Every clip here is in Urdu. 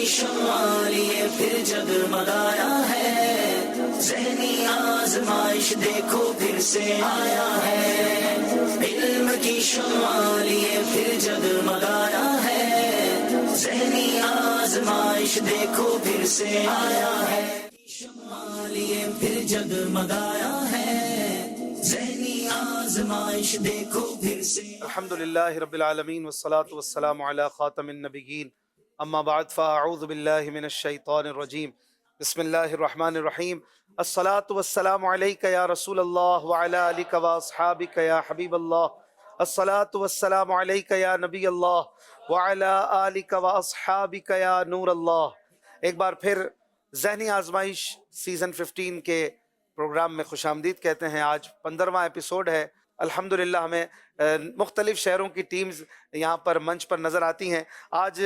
کی شمع لیے پھر جگمگایا ہے، ذہنی آزمائش دیکھو پھر سے آیا ہے، علم کی شمع لیے پھر جگمگایا ہے، ذہنی آزمائش دیکھو پھر سے آیا ہے، شمع لیے پھر جگمگایا ہے، ذہنی آزمائش دیکھو پھر سے۔ الحمدللہ رب العالمین والصلاة والسلام علی خاتم النبیین، اما بعد فاعوذ باللہ من الشیطان الرجیم، بسم اللہ الرحمن الرحیم۔ الصلاة والسلام علیک یا رسول اللہ وعلی آلک واصحابک یا حبیب اللہ، الصلاة والسلام علیک یا نبی اللہ وعلی آلک واصحابک یا نور اللہ۔ ایک بار پھر ذہنی آزمائش سیزن 15 کے پروگرام میں خوش آمدید کہتے ہیں۔ آج 15واں ایپیسوڈ ہے۔ الحمدللہ ہمیں مختلف شہروں کی ٹیمز یہاں پر منچ پر نظر آتی ہیں۔ آج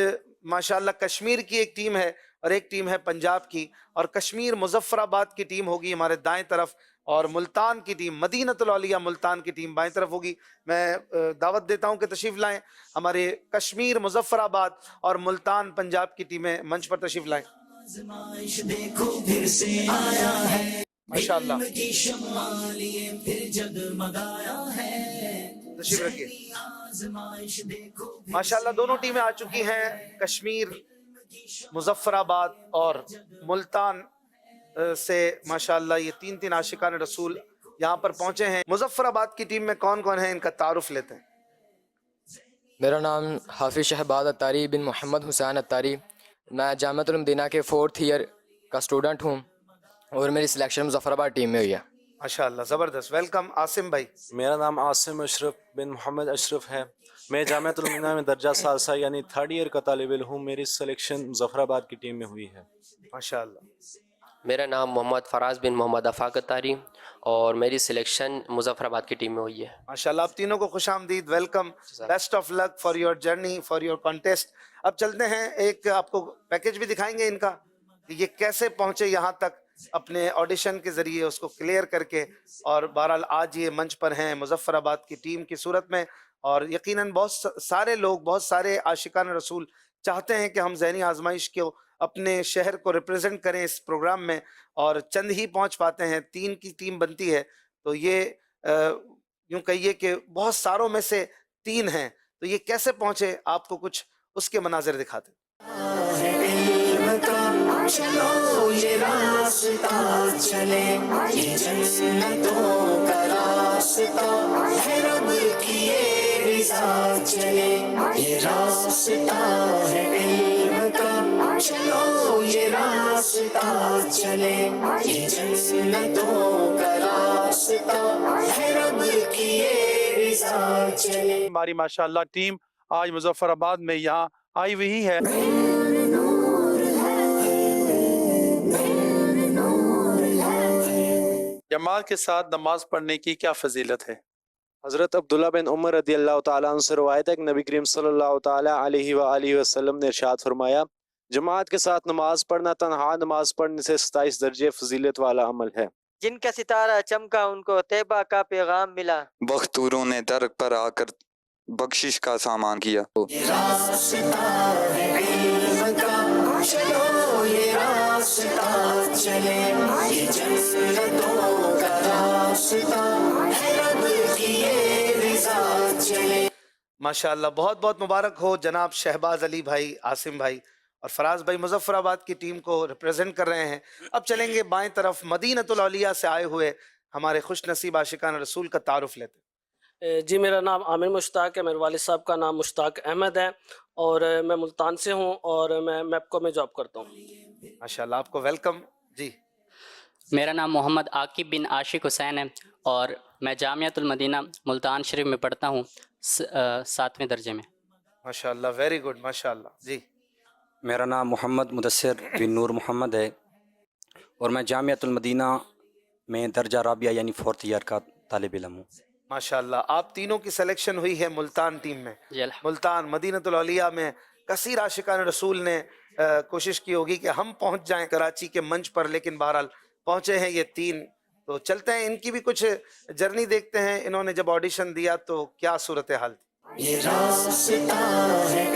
ماشاءاللہ کشمیر کی ایک ٹیم ہے اور ایک ٹیم ہے پنجاب کی، اور کشمیر مظفر آباد کی ٹیم ہوگی ہمارے دائیں طرف، اور ملتان کی ٹیم مدینۃ الاولیاء ملتان کی ٹیم بائیں طرف ہوگی۔ میں دعوت دیتا ہوں کہ تشریف لائیں، ہمارے کشمیر مظفر آباد اور ملتان پنجاب کی ٹیمیں منچ پر تشریف لائیں۔ آزمائش دیکھو پھر سے آیا ہے، ماشاءاللہ علم کی شمع لیے پھر جگمگایا ہے، تشریف رکھیے۔ آزمائش دیکھو پھر ماشاءاللہ دونوں ٹیمیں آ چکی ہیں، کشمیر مظفر آباد اور ملتان سے ماشاءاللہ یہ تین عاشقان رسول یہاں پر پہنچے ہیں۔ مظفر آباد کی ٹیم میں کون کون ہیں، ان کا تعارف لیتے ہیں۔ میرا نام حافظ شہباز اتاری بن محمد حسین اتاری، میں جامعۃ المدینہ کے 4th ایئر کا اسٹوڈنٹ ہوں، اور میری سلیکشن مظفر آباد ٹیم میں ہوئی ہے۔ ماشاءاللہ زبردست، ویلکم۔ عاصم بھائی۔ میرا نام عاصم اشرف بن محمد اشرف ہے، میں جامعۃ المدینہ میں درجہ ثالثہ یعنی 3rd ایئر کا طالب علم ہوں، میری سلیکشن مظفر آباد کی ٹیم میں ہوئی ہے۔ ماشاءاللہ میرا نام محمد فراز بن محمد افاق اتاری، اور میری سلیکشن مظفر آباد کی ٹیم میں ہوئی ہے۔ ماشاءاللہ آپ تینوں کو خوش آمدید، welcome, best of luck for your journey, for your contest. اب چلتے ہیں، ایک آپ کو پیکج بھی دکھائیں گے ان کا کہ یہ کیسے پہنچے یہاں تک اپنے آڈیشن کے ذریعے اس کو کلیئر کر کے، اور بہرحال آج یہ منچ پر ہیں مظفر آباد کی ٹیم کی صورت میں، اور یقیناً بہت سارے لوگ، بہت سارے عاشقان رسول چاہتے ہیں کہ ہم ذہنی آزمائش کو اپنے شہر کو ریپرزینٹ کریں اس پروگرام میں، اور چند ہی پہنچ پاتے ہیں، 3 کی ٹیم بنتی ہے، تو یہ یوں کہیے کہ بہت ساروں میں سے 3 ہیں، تو یہ کیسے پہنچے، آپ کو کچھ اس کے مناظر دکھاتے ہیں۔ علم کا چلو یہ راستہ چلے، یہ جنتوں کا راستہ ہے، رب کی یہ رضا چلے، یہ راستہ ہے علم کا چلو یہ راستہ چلے، یہ جنتوں کا راستہ ہے، رب کی یہ رضا چلے۔ ہماری ماشاءاللہ ٹیم آج مظفر آباد میں یہاں آئی ہوئی ہے۔ جماعت کے ساتھ نماز پڑھنے کی کیا فضیلت ہے؟ حضرت عبداللہ بن عمر رضی اللہ تعالیٰ عنہ سے روایت ہے کہ نبی کریم صلی اللہ تعالیٰ علیہ وآلہ وسلم نے ارشاد فرمایا، جماعت کے ساتھ نماز پڑھنا تنہا نماز پڑھنے سے 27 درجے فضیلت والا عمل ہے۔ جن کا ستارہ چمکا ان کو طیبہ کا پیغام ملا، بختوروں نے در پر آ کر بخشش کا سامان کیا۔ یہ راستہ ہے علم کا چلو یہ راستہ چلے، یہ جنتوں کا راستہ ہے، رب کی یہ رضا چلے۔ ماشاءاللہ بہت بہت مبارک ہو جناب شہباز علی بھائی، عاصم بھائی اور فراز بھائی، مظفر آباد کی ٹیم کو ریپرزینٹ کر رہے ہیں۔ اب چلیں گے بائیں طرف، مدینۃ الاولیاء سے آئے ہوئے ہمارے خوش نصیب عاشقان رسول کا تعارف لیتے ہیں۔ جی میرا نام عامر مشتاق ہے، میرے والد صاحب کا نام مشتاق احمد ہے، اور میں ملتان سے ہوں، اور میں میپکو میں جاب کرتا ہوں۔ ماشاءاللہ آپ کو ویلکم۔ جی میرا نام محمد عاقب بن عاشق حسین ہے، اور میں جامعۃ المدینہ ملتان شریف میں پڑھتا ہوں 7ویں درجے میں۔ ماشاءاللہ ویری گڈ، ماشاءاللہ۔ جی میرا نام محمد مدثر بن نور محمد ہے، اور میں جامعۃ المدینہ میں درجہ رابعہ یعنی 4th ایئر کا طالب علم ہوں۔ ماشاءاللہ آپ تینوں کی سلیکشن ہوئی ہے ملتان ٹیم میں۔ ملتان مدینۃ الاولیاء میں کثیر عاشقان رسول نے کوشش کی ہوگی کہ ہم پہنچ جائیں کراچی کے منچ پر، لیکن بہرحال پہنچے ہیں یہ 3۔ تو چلتے ہیں ان کی بھی کچھ جرنی دیکھتے ہیں، انہوں نے جب آڈیشن دیا تو کیا صورتحال تھی۔ یہ راستہ ہے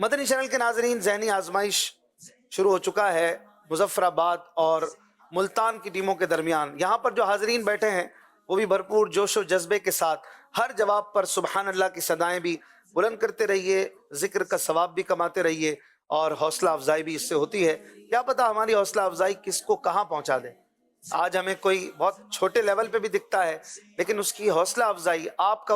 مدنی چینل کے ناظرین، ذہنی آزمائش شروع ہو چکا ہے مظفر آباد اور ملتان کی ٹیموں کے درمیان۔ یہاں پر جو حاضرین بیٹھے ہیں وہ بھی بھرپور جوش و جذبے کے ساتھ ہر جواب پر سبحان اللہ کی صدائیں بھی بلند کرتے رہیے، ذکر کا ثواب بھی کماتے رہیے اور حوصلہ افزائی بھی اس سے ہوتی ہے۔ کیا پتہ ہماری حوصلہ افزائی کس کو کہاں پہنچا دے۔ آج ہمیں کوئی بہت چھوٹے لیول پہ بھی دکھتا ہے، لیکن اس کی حوصلہ افزائی، آپ کا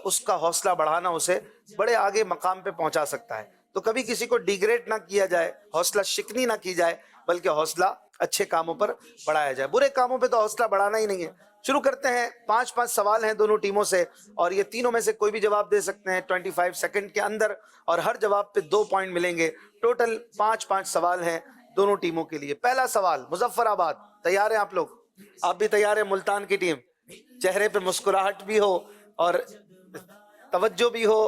اس کا حوصلہ بڑھانا اسے بڑے آگے مقام پہ پہنچا سکتا ہے۔ تو کبھی کسی کو ڈیگریڈ نہ کیا جائے، حوصلہ شکنی نہ کی جائے، بلکہ حوصلہ اچھے کاموں پر بڑھایا جائے۔ برے کاموں پہ تو حوصلہ بڑھانا ہی نہیں ہے۔ شروع کرتے ہیں، 5 سوال ہیں دونوں ٹیموں سے، اور یہ تینوں میں سے کوئی بھی جواب دے سکتے ہیں 25 سیکنڈ کے اندر، اور ہر جواب پہ 2 پوائنٹ ملیں گے۔ ٹوٹل 5 سوال ہیں دونوں ٹیموں کے لیے۔ پہلا سوال، مظفر آباد تیار ہیں آپ لوگ؟ آپ بھی تیار ہیں؟ ملتان کی ٹیم، چہرے پہ مسکراہٹ بھی ہو اور توجہ بھی ہو،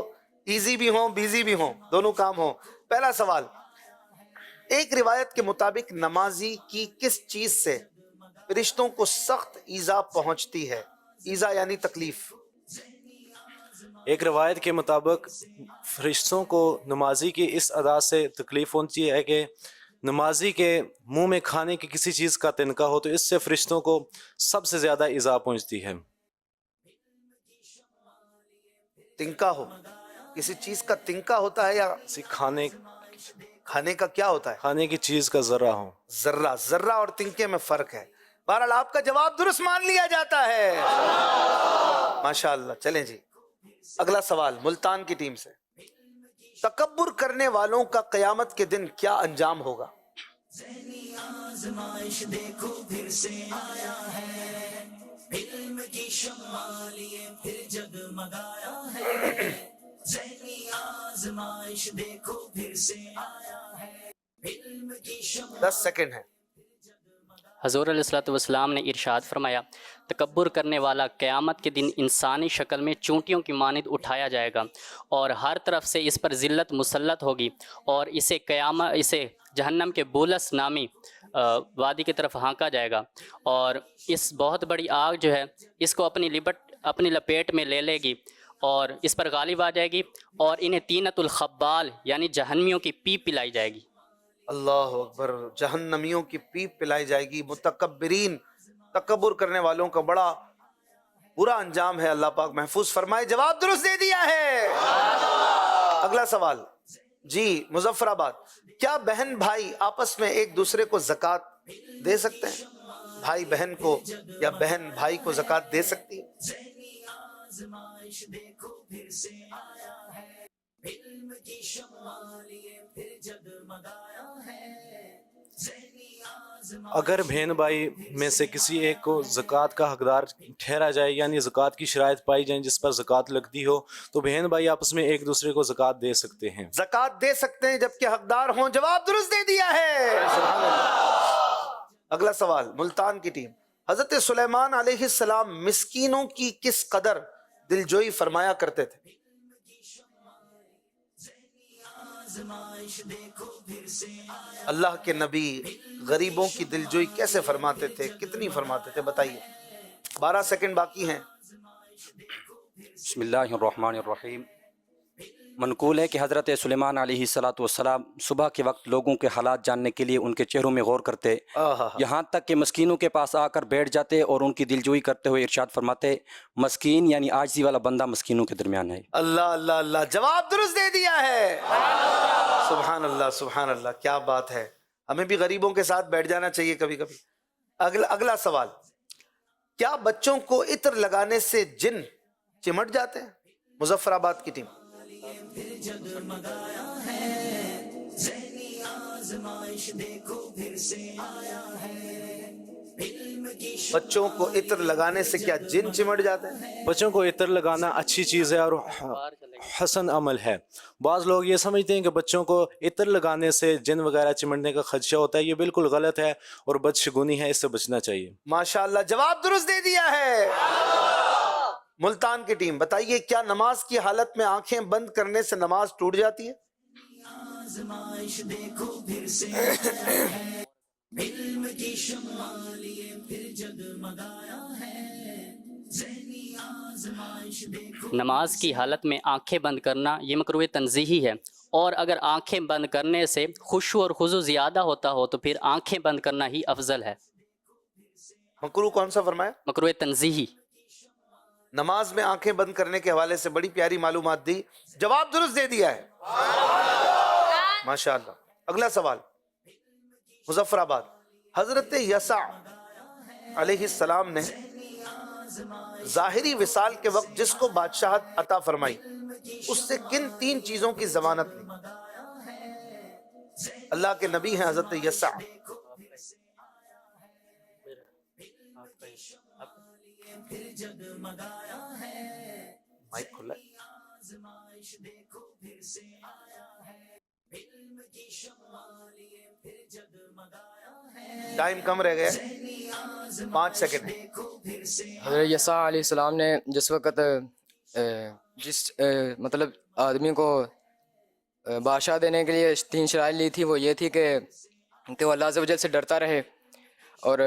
ایزی بھی ہو بیزی بھی ہو، دونوں کام ہو۔ پہلا سوال، ایک روایت کے مطابق نمازی کی کس چیز سے فرشتوں کو سخت ایذا پہنچتی ہے؟ ایذا یعنی تکلیف۔ ایک روایت کے مطابق فرشتوں کو نمازی کی اس ادا سے تکلیف ہوتی ہے کہ نمازی کے منہ میں کھانے کی کسی چیز کا تنکا ہو تو اس سے فرشتوں کو سب سے زیادہ ایذا پہنچتی ہے۔ تنکا ہو، کسی چیز کا تنکا ہوتا ہے یا کھانے کا کیا ہوتا ہے؟ کھانے کی چیز کا ذرہ ہو۔ ذرہ اور تنکے میں فرق ہے۔ بہرحال آپ کا جواب درست مان لیا جاتا ہے، ماشاءاللہ۔ چلیں جی، اگلا سوال ملتان کی ٹیم سے۔ تکبر کرنے والوں کا قیامت کے دن کیا انجام ہوگا؟ ذہنی آزمائش دیکھو پھر سے آیا ہے، علم کی شمع لیے پھر جگمگایا ہے۔ ذہنی آزمائش دیکھو پھر سے آیا ہے، علم کی شمع۔ 10 سیکنڈ ہے۔ حضور علیہ الصلوۃ والسلام نے ارشاد فرمایا، تکبر کرنے والا قیامت کے دن انسانی شکل میں چونٹیوں کی مانند اٹھایا جائے گا، اور ہر طرف سے اس پر ذلت مسلط ہوگی، اور اسے جہنم کے بولس نامی وادی کی طرف ہانکا جائے گا، اور اس بہت بڑی آگ جو ہے اس کو اپنی لپیٹ میں لے لے گی اور اس پر غالب آ جائے گی، اور انہیں طینۃ الخبال یعنی جہنمیوں کی پیپ پلائی جائے گی۔ اللہ اکبر، جہنمیوں کی پیپ پلائی جائے گی۔ متکبرین، تکبر کرنے والوں کا بڑا برا انجام ہے، اللہ پاک محفوظ فرمائے۔ جواب درست دے دیا ہے۔ اگلا سوال جی مظفر آباد، کیا بہن بھائی آپس میں ایک دوسرے کو زکوٰۃ دے سکتے ہیں؟ بھائی بہن کو یا بہن بھائی کو زکوٰۃ دے سکتی ہے؟ اگر بہن بھائی میں سے کسی ایک کو زکوٰۃ کا حقدار ٹھہرا جائے، یعنی زکوٰۃ کی شرائط پائی جائیں جس پر زکوٰۃ لگتی ہو، تو بہن بھائی آپس میں ایک دوسرے کو زکوٰۃ دے سکتے ہیں۔ زکوٰۃ دے سکتے ہیں جبکہ حقدار ہوں۔ جواب درست دے دیا ہے۔ اگلا سوال ملتان کی ٹیم، حضرت سلیمان علیہ السلام مسکینوں کی کس قدر دلجوئی فرمایا کرتے تھے؟ اللہ کے نبی غریبوں کی دلجوئی کیسے فرماتے تھے، کتنی فرماتے تھے بتائیے؟ 12 سیکنڈ باقی ہیں۔ بسم اللہ الرحمن الرحیم۔ منقول ہے کہ حضرت سلیمان علیہ السلام صبح کے وقت لوگوں کے حالات جاننے کے لیے ان کے چہروں میں غور کرتے، یہاں تک کہ مسکینوں کے پاس آ کر بیٹھ جاتے اور ان کی دلجوئی کرتے ہوئے ارشاد فرماتے، مسکین یعنی عاجزی والا بندہ مسکینوں کے درمیان ہے۔ اللہ اللہ اللہ، جواب درست دے دیا ہے۔ سبحان اللہ سبحان اللہ، کیا بات ہے۔ ہمیں بھی غریبوں کے ساتھ بیٹھ جانا چاہیے کبھی کبھی۔ اگلا سوال، کیا بچوں کو عطر لگانے سے جن چمٹ جاتے ہیں؟ مظفر آباد کی ٹیم۔ بچوں کو عطر لگانے سے کیا جن چمٹ جاتے ہیں؟ بچوں کو عطر لگانا اچھی چیز ہے اور حسن عمل ہے۔ بعض لوگ یہ سمجھتے ہیں کہ بچوں کو عطر لگانے سے جن وغیرہ چمٹنے کا خدشہ ہوتا ہے، یہ بالکل غلط ہے اور بدشگونی ہے، اس سے بچنا چاہیے۔ ماشاءاللہ، جواب درست دے دیا ہے۔ ملتان کی ٹیم بتائیے، کیا نماز کی حالت میں آنکھیں بند کرنے سے نماز ٹوٹ جاتی ہے؟ نماز کی حالت میں آنکھیں بند کرنا یہ مکروہ تنزیہی ہے، اور اگر آنکھیں بند کرنے سے خشوع اور خضوع زیادہ ہوتا ہو تو پھر آنکھیں بند کرنا ہی افضل ہے۔ مکروہ کون سا فرمایا؟ مکروہ تنزیہی۔ نماز میں آنکھیں بند کرنے کے حوالے سے بڑی پیاری معلومات دی، جواب درست دے دیا ہے، ماشاءاللہ۔ اگلا سوال مظفر آباد، حضرت یسع علیہ السلام نے ظاہری وصال کے وقت جس کو بادشاہت عطا فرمائی اس سے کن 3 چیزوں کی ضمانت لی؟ اللہ کے نبی ہیں حضرت یسع۔ مائک کھلا ہے۔ ٹائم کم رہ گیا، 5 سیکنڈ۔ حضرت یسع علیہ السلام نے جس وقت مطلب آدمی کو بادشاہ دینے کے لیے 3 شرائط لی تھی، وہ یہ تھی کہ وہ اللہ عز و جل سے ڈرتا رہے اور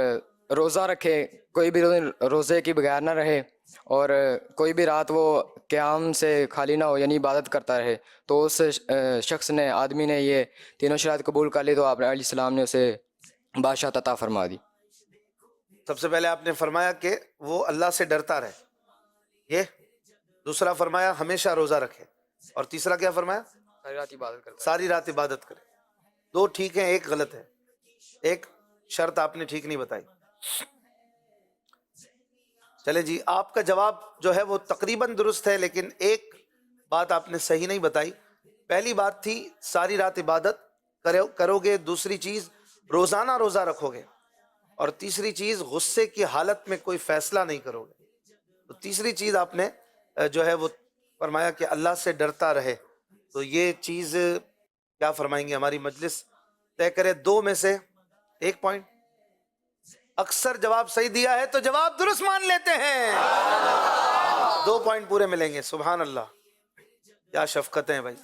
روزہ رکھے، کوئی بھی روزے کی بغیر نہ رہے، اور کوئی بھی رات وہ قیام سے خالی نہ ہو، یعنی عبادت کرتا رہے۔ تو اس شخص نے، آدمی نے یہ تینوں شرائط قبول کر لی تو آپ علیہ السلام نے اسے بادشاہ عطا فرما دی۔ سب سے پہلے آپ نے فرمایا کہ وہ اللہ سے ڈرتا رہے، یہ دوسرا فرمایا ہمیشہ روزہ رکھے، اور تیسرا کیا فرمایا؟ ساری رات عبادت کرتا، ساری رات عبادت کرے۔ 2 ٹھیک ہیں، 1 غلط ہے، ایک شرط آپ نے ٹھیک نہیں بتائی۔ چلے جی، آپ کا جواب جو ہے وہ تقریباً درست ہے، لیکن ایک بات آپ نے صحیح نہیں بتائی۔ پہلی بات تھی ساری رات عبادت کرو گے، دوسری چیز روزانہ روزہ رکھو گے، اور تیسری چیز غصے کی حالت میں کوئی فیصلہ نہیں کرو گے۔ تو تیسری چیز آپ نے جو ہے وہ فرمایا کہ اللہ سے ڈرتا رہے، تو یہ چیز کیا فرمائیں گے ہماری مجلس طے کرے؟ 2 میں سے 1 پوائنٹ۔ اکثر جواب صحیح دیا ہے تو جواب درست مان لیتے ہیں، 2 پوائنٹ پورے ملیں گے۔ سبحان اللہ، کیا شفقت ہیں بھائی۔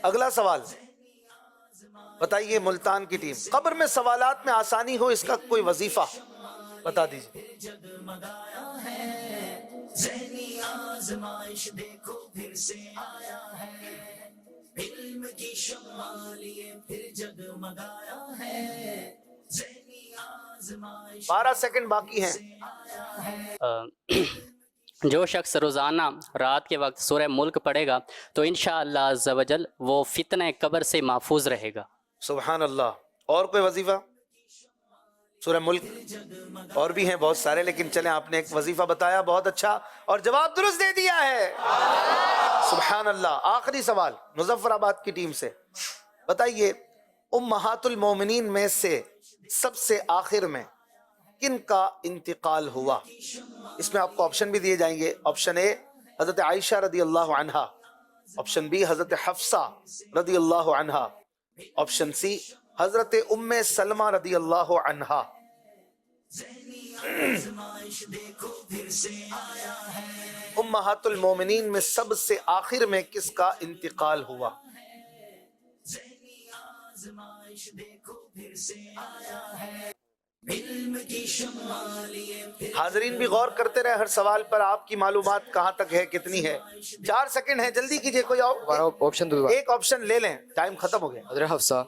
اگلا سوال بتائیے ملتان کی ٹیم، قبر میں سوالات میں آسانی ہو اس کا کوئی وظیفہ بتا دیجیے۔ ذہنی آزمائش دیکھو پھر سے آیا ہے، علم کی شمع لیے پھر جگمگایا ہے، ذہنی آزمائش 12 سیکنڈ باقی ہیں۔ جو شخص روزانہ رات کے وقت سورہ ملک پڑھے گا تو انشاءاللہ عز و جل وہ فتنہ قبر سے محفوظ رہے گا۔ سبحان اللہ۔ اور کوئی وظیفہ؟ سورہ ملک اور بھی ہیں بہت سارے، لیکن چلیں آپ نے ایک وظیفہ بتایا، بہت اچھا، اور جواب درست دے دیا ہے، سبحان اللہ۔ آخری سوال مظفر آباد کی ٹیم سے، بتائیے امہات المومنین میں سے سب سے آخر میں کن کا انتقال ہوا؟ اس میں آپ کو آپشن بھی دیے جائیں گے۔ آپشن اے حضرت عائشہ رضی اللہ عنہا، آپشن بی حضرت حفصہ رضی اللہ عنہا، آپشن سی حضرت ام سلمہ رضی اللہ عنہا۔ امہات المومنین میں سب سے آخر میں کس کا انتقال ہوا؟ حاضرین بھی غور کرتے رہے ہر سوال پر، آپ کی معلومات کہاں تک ہے، کتنی ہے؟ 4 سیکنڈ ہے، جلدی کیجئے، کوئی آپشن دو، ایک آپشن لے لیں، ٹائم ختم ہو گیا۔ حضرت حفصہ۔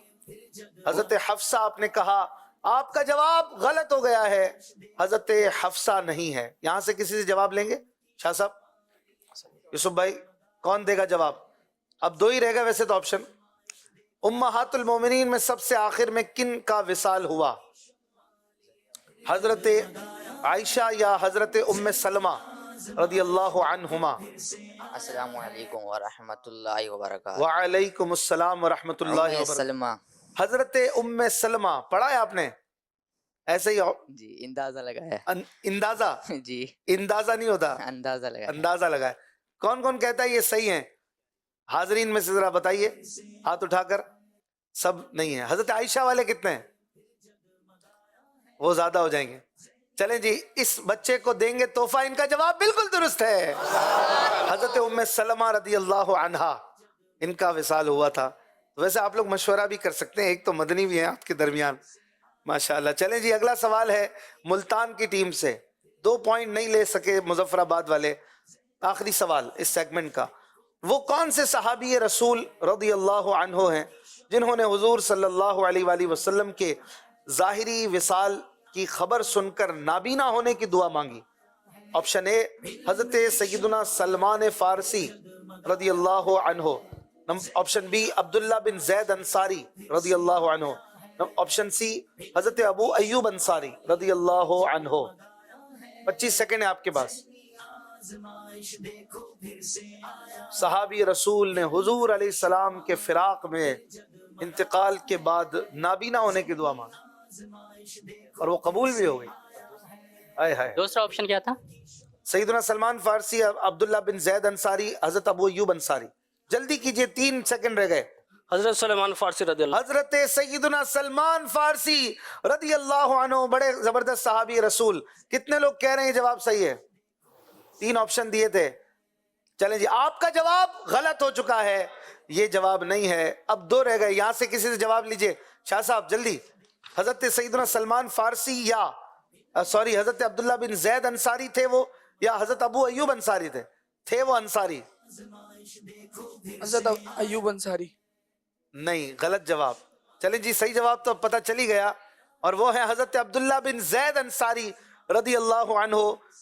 حضرت حفصہ آپ نے کہا، آپ کا جواب غلط ہو گیا ہے، حضرت حفصہ نہیں ہے۔ یہاں سے کسی سے جواب لیں گے؟ شاہ صاحب، یوسف بھائی، کون دے گا جواب؟ اب 2 ہی رہ گئے ویسے تو آپشن۔ امہات المومنین میں سب سے آخر میں کن کا وصال ہوا؟ حضرت عائشہ یا حضرت ام سلمہ رضی اللہ عنہما؟ السلام علیکم ورحمۃ اللہ وبرکاتہ۔ وعلیکم السلام ورحمۃ اللہ وبرکاتہ۔ سلمہ، حضرت ام سلمہ پڑھا ہے آپ نے؟ ایسے ہی جی اندازہ لگایا۔ اندازہ؟ جی اندازہ نہیں ہوتا، اندازہ لگایا۔ اندازہ لگا ہے۔ کون کون کہتا ہے یہ صحیح ہیں؟ حاضرین میں سے ذرا بتائیے ہاتھ اٹھا کر۔ سب نہیں ہیں۔ حضرت عائشہ والے کتنے ہیں؟ وہ زیادہ ہو جائیں گے۔ چلیں جی، اس بچے کو دیں گے تحفہ، ان کا جواب بالکل درست ہے، حضرت ام سلمہ رضی اللہ عنہا، ان کا وصال ہوا تھا۔ ویسے آپ لوگ مشورہ بھی کر سکتے ہیں، ایک تو مدنی بھی ہیں آپ کے درمیان، ماشاءاللہ۔ چلیں جی، اگلا سوال ہے ملتان کی ٹیم سے، 2 پوائنٹ نہیں لے سکے مظفر آباد والے۔ آخری سوال اس سیگمنٹ کا، وہ کون سے صحابی رسول رضی اللہ عنہ ہیں جنہوں نے حضور صلی اللہ علیہ وآلہ وسلم کے ظاہری وصال کی خبر سن کر نابینا ہونے کی دعا مانگی؟ آپشن اے حضرت سیدنا سلمان فارسی رضی اللہ عنہ، آپشن بی عبداللہ بن زید انصاری رضی اللہ عنہ، آپشن سی حضرت ابو ایوب انصاری رضی اللہ عنہ۔ 25 سیکنڈ ہے آپ کے پاس۔ صحابی رسول نے حضور علیہ السلام کے فراق میں انتقال کے بعد نابینا ہونے کی دعا مانگی اور وہ قبول بھی ہو گئی۔ آئے ہائے۔ دوسرا آپشن کیا تھا؟ سیدنا سلمان فارسی، عبداللہ بن زید انصاری، حضرت ابو ایوب انصاری۔ جلدی کیجئے، 3 سیکنڈ رہ گئے۔ حضرت سلمان فارسی رضی اللہ، حضرت سیدنا سلمان فارسی رضی اللہ عنہ، بڑے زبردست صحابی رسول۔ کتنے لوگ کہہ رہے ہیں جواب صحیح ہے؟ 3 آپشن دیے تھے۔ چلیں جی، آپ کا جواب غلط ہو چکا ہے، یہ جواب نہیں ہے۔ اب 2 رہ گئے، یہاں سے کسی سے جواب لیجئے۔ شاہ صاحب جلدی، حضرت سیدنا سلمان فارسی یا حضرت عبداللہ بن زید انصاری تھے وہ، یا حضرت ابو ایوب انصاری تھے وہ انصاری؟ حضرت ایوب انصاری۔ نہیں، غلط جواب۔ چلیں جی، صحیح جواب تو پتہ چلی گیا، اور وہ ہے حضرت عبداللہ بن زید انصاری رضی اللہ عنہ۔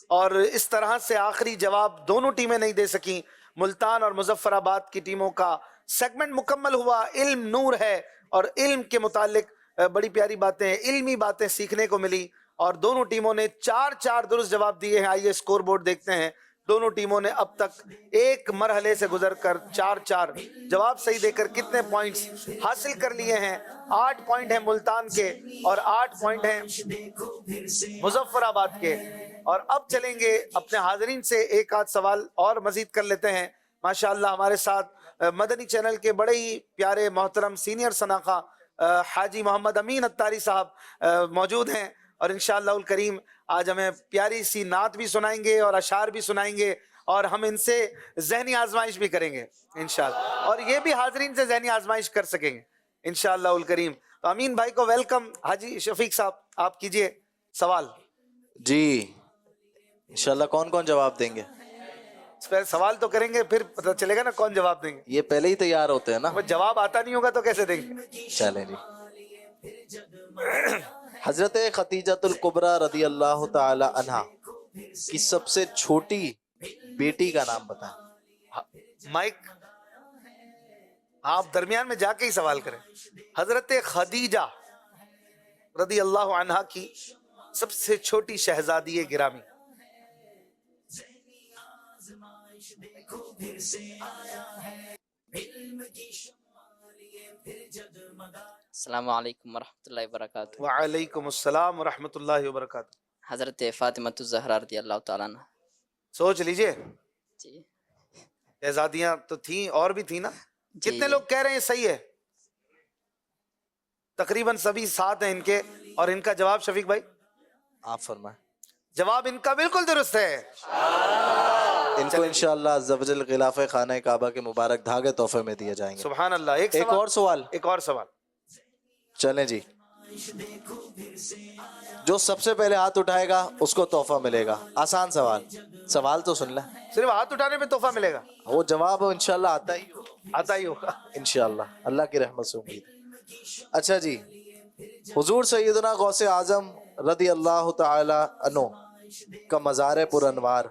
اور اس طرح سے آخری جواب دونوں ٹیمیں نہیں دے سکیں۔ ملتان اور مظفر آباد کی ٹیموں کا سیگمنٹ مکمل ہوا۔ علم نور ہے، اور علم کے متعلق بڑی پیاری باتیں، علمی باتیں سیکھنے کو ملی، اور دونوں ٹیموں نے 4 درست جواب دیے ہیں۔ آئیے اسکور بورڈ دیکھتے ہیں۔ دونوں ٹیموں نے اب تک ایک مرحلے سے گزر کر 4 جواب صحیح دے کر کتنے پوائنٹس حاصل کر لیے ہیں؟ 8 پوائنٹ ہیں ملتان کے، اور 8 پوائنٹ ہیں مظفر آباد کے۔ اور اب چلیں گے اپنے حاضرین سے ایک آدھ سوال اور مزید کر لیتے ہیں۔ ماشاءاللہ ہمارے ساتھ مدنی چینل کے بڑے ہی پیارے محترم سینئر سناخہ حاجی محمد امین اتاری صاحب موجود ہیں، اور انشاءاللہ الکریم آج ہمیں پیاری سی نعت بھی سنائیں گے اور اشعار بھی سنائیں گے، اور ہم ان سے ذہنی آزمائش بھی کریں گے انشاءاللہ، اور یہ بھی حاضرین سے ذہنی آزمائش کر سکیں گے انشاءاللہ الکریم۔ تو امین بھائی کو ویلکم۔ حاجی شفیق صاحب آپ کیجئے سوال۔ جی انشاءاللہ کون کون جواب دیں گے؟ پہلے سوال تو کریں گے، پھر پتہ چلے گا نا کون جواب دیں گے۔ یہ پہلے ہی تیار ہوتے ہیں نا؟ جواب آتا نہیں ہوگا تو کیسے دیں گے؟ چلیں جی۔ حضرت خدیجۃ الکبریٰ رضی اللہ تعالی عنہ کی سب سے چھوٹی بیٹی کا نام بتائیں۔ مائک آپ درمیان میں جا کے ہی سوال کریں۔ حضرت خدیجہ رضی اللہ عنہ کی سب سے چھوٹی شہزادی گرامی۔ السلام علیکم ورحمۃ اللہ وبرکاتہ۔ وعلیکم السلام ورحمۃ اللہ وبرکاتہ۔ حضرت فاطمہ الزہرا رضی اللہ تعالیٰ عنہ۔ سوچ لیجئے، جی شہزادیاں تو تھیں اور بھی تھیں نا۔ کتنے لوگ کہہ رہے ہیں صحیح ہے؟ تقریباً سبھی ساتھ ہیں ان کے، اور ان کا جواب شفیق بھائی آپ فرمائیں۔ جواب ان کا بالکل درست ہے۔ ان کو انشاءاللہ عز و جل غلاف خانہ کعبہ کے مبارک دھاگے تحفے میں دیے جائیں گے۔ سبحان اللہ۔ ایک اور سوال۔ ایک اور سوال۔ چلیں جی، جو سب سے پہلے ہاتھ اٹھائے گا اس کو تحفہ ملے گا۔ آسان سوال، سوال تو سن لیں۔ صرف ہاتھ اٹھانے پہ تحفہ ملے گا؟ وہ جواب انشاءاللہ آتا ہی ہوگا انشاءاللہ، اللہ کی رحمت سے امید۔ اچھا جی، حضور سیدنا غوث اعظم رضی اللہ تعالی عنہ کا مزار پر انوار۔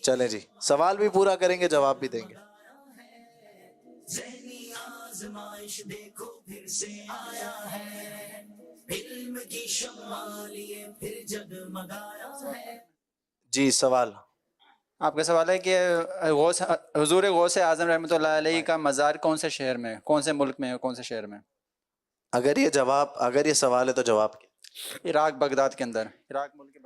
چلیں جی، سوال بھی پورا کریں گے، جواب بھی دیں گے۔ جی سوال۔ آپ کا سوال ہے کہ حضور غوث اعظم رحمۃ اللہ علیہ کا مزار کون سے شہر میں، کون سے ملک میں، کون سے شہر میں؟ اگر یہ سوال ہے تو جواب کیا؟ عراق، بغداد کے اندر۔ عراق ملک کے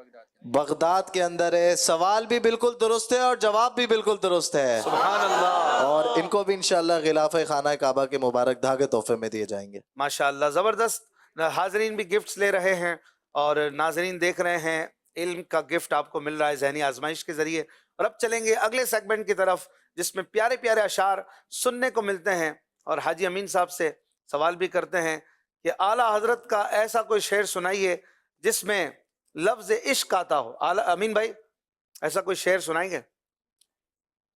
بغداد کے اندر ہے۔ سوال بھی بالکل درست ہے اور جواب بھی بالکل درست ہے۔ سبحان اللہ۔ اور ان کو بھی انشاءاللہ غلاف خانہ کعبہ کے مبارک دھاگے تحفے میں دیے جائیں گے۔ ماشاءاللہ زبردست۔ حاضرین بھی گفٹس لے رہے ہیں اور ناظرین دیکھ رہے ہیں، علم کا گفٹ آپ کو مل رہا ہے ذہنی آزمائش کے ذریعے۔ اور اب چلیں گے اگلے سیگمنٹ کی طرف، جس میں پیارے پیارے اشعار سننے کو ملتے ہیں، اور حاجی امین صاحب سے سوال بھی کرتے ہیں کہ اعلیٰ حضرت کا ایسا کوئی شعر سنائیے جس میں لفظ عشق آتا ہو۔ امین بھائی ایسا کوئی شعر سنائیں گے؟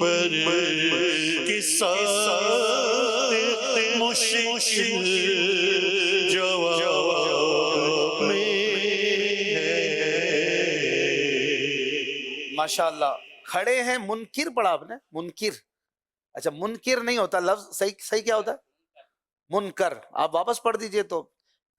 پیغمبر کے ساتھ مشکل جواب میں ماشاءاللہ. کھڑے ہیں منکر پڑھا آپ نے, منکر. اچھا منکر نہیں ہوتا لفظ, صحیح کیا ہوتا ہے؟ منکر. آپ واپس پڑھ دیجئے تو.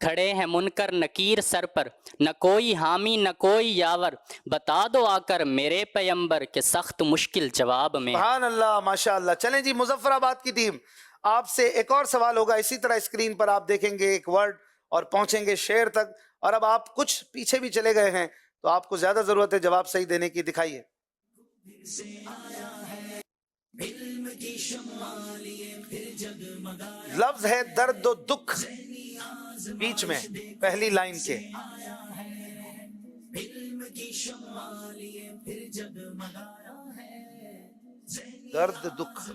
کھڑے ہیں منکر نکیر سر پر, نہ کوئی حامی نہ کوئی یاور, بتا دو آ کر میرے پیمبر کے سخت مشکل جواب میں. سبحان اللہ, ماشاءاللہ. چلیں جی, مظفر آباد کی ٹیم, آپ سے ایک اور سوال ہوگا. اسی طرح اسکرین پر آپ دیکھیں گے ایک ورڈ اور پہنچیں گے شعر تک, اور اب آپ کچھ پیچھے بھی چلے گئے ہیں تو آپ کو زیادہ ضرورت ہے جواب صحیح دینے کی. دکھائیے. لفظ ہے درد و دکھ بیچ میں پہلی لائن کے. درد دکھ.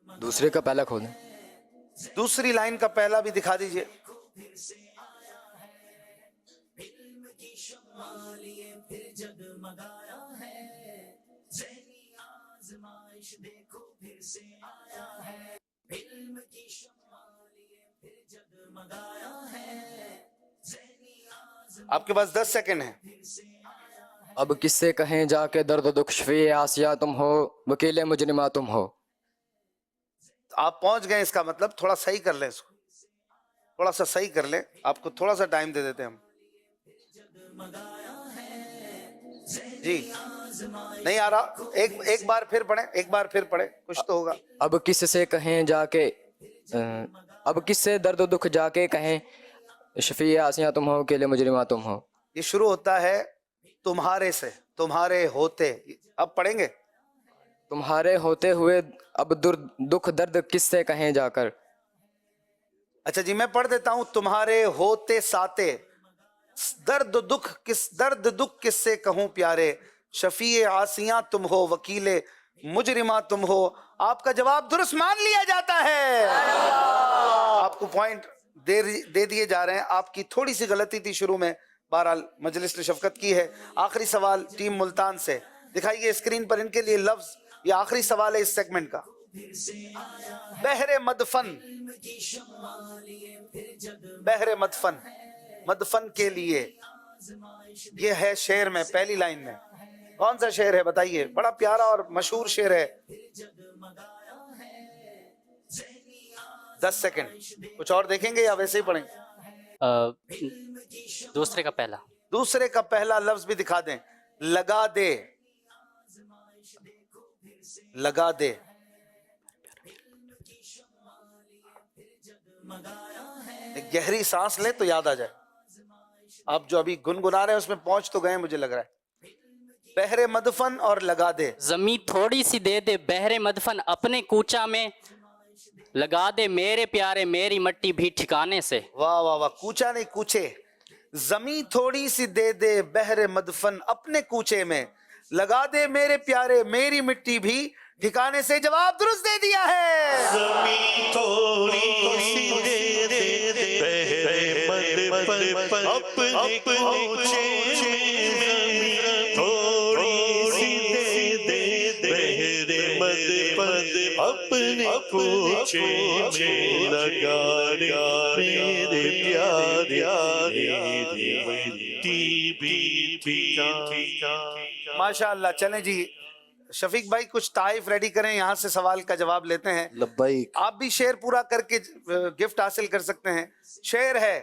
دوسرے کا پہلا کھولیں. دوسری لائن کا پہلا بھی دکھا دیجئے. آپ کے پاس 10 سیکنڈ ہیں. اب کس سے کہیں جا کے درد و دکھ, شفیع آسیہ تم ہو, وکیل مجرمہ تم ہو. آپ پہنچ گئے, اس کا مطلب تھوڑا صحیح کر لیں, اس کو تھوڑا سا صحیح کر لیں. آپ کو تھوڑا سا ٹائم دے دیتے ہیں ہم. جی نہیں آ رہا, ایک بار پھر پڑھیں, ایک بار پھر پڑھیں, کچھ تو ہوگا. اب کس سے کہیں جا کے, اب کس سے درد و دکھ جا کے کہیں, شفیع آسیہ تم ہو, وکیل مجرمہ تم ہو. یہ شروع ہوتا ہے تمہارے سے, تمہارے ہوتے. اب پڑھیں گے. تمہارے ہوتے ہوئے اب دکھ درد کس سے کہیں جا کر. اچھا جی, میں پڑھ دیتا ہوں. تمہارے ہوتے ساتے, درد دکھ کس سے کہوں پیارے, شفیع آسیاں تم ہو, وکیل مجرمہ تم ہو. آپ کا جواب درست مان لیا جاتا ہے. آپ کو پوائنٹ دے دیے جا رہے ہیں. آپ کی تھوڑی سی غلطی تھی شروع میں, بہرحال مجلس نے شفقت کی ہے. آخری سوال ٹیم ملتان سے. دکھائیے اسکرین پر ان کے لیے لفظ, یہ آخری سوال ہے اس سیگمنٹ کا. بحر مدفن, بحر مدفن, مدفن کے لیے. یہ ہے شعر میں پہلی لائن میں. کون سا شعر ہے بتائیے؟ بڑا پیارا اور مشہور شعر ہے. 10 سیکنڈ. کچھ اور دیکھیں گے یا ویسے ہی پڑھیں گے؟ دوسرے کا پہلا. دوسرے کا پہلا لفظ بھی دکھا دیں. لگا دے, لگا دے. گہری سانس لیں تو یاد آ جائے. آپ جو ابھی گنگنا رہے ہیں اس میں پہنچ تو گئے مجھے لگ رہا ہے. بحر مدفن اور لگا دے. زمین تھوڑی سی دے دے بحر مدفن اپنے کوچا میں, لگا دے میرے پیارے میری مٹی بھی ٹھکانے سے. واہ واہ واہ, کوچا نہیں کوچے. زمین تھوڑی سی دے دے بحر مدفن اپنے کوچے میں, لگا دے میرے پیارے میری مٹی بھی ٹھکانے سے. جواب درست دے دیا ہے. زمین تھوڑی سی دے دے بحر مدفن اپنے کوچے میں, تھوڑی سی دے دے بحر مدفن اپنے کوچے میں, لگا دے میرے پیارے مٹی بھی ٹھکانے. ماشاءاللہ. چلیں جی شفیق بھائی کچھ تحائف ریڈی کریں, یہاں سے سوال کا جواب لیتے ہیں. لبیک. آپ بھی شعر پورا کر کے گفٹ حاصل کر سکتے ہیں. شعر ہے,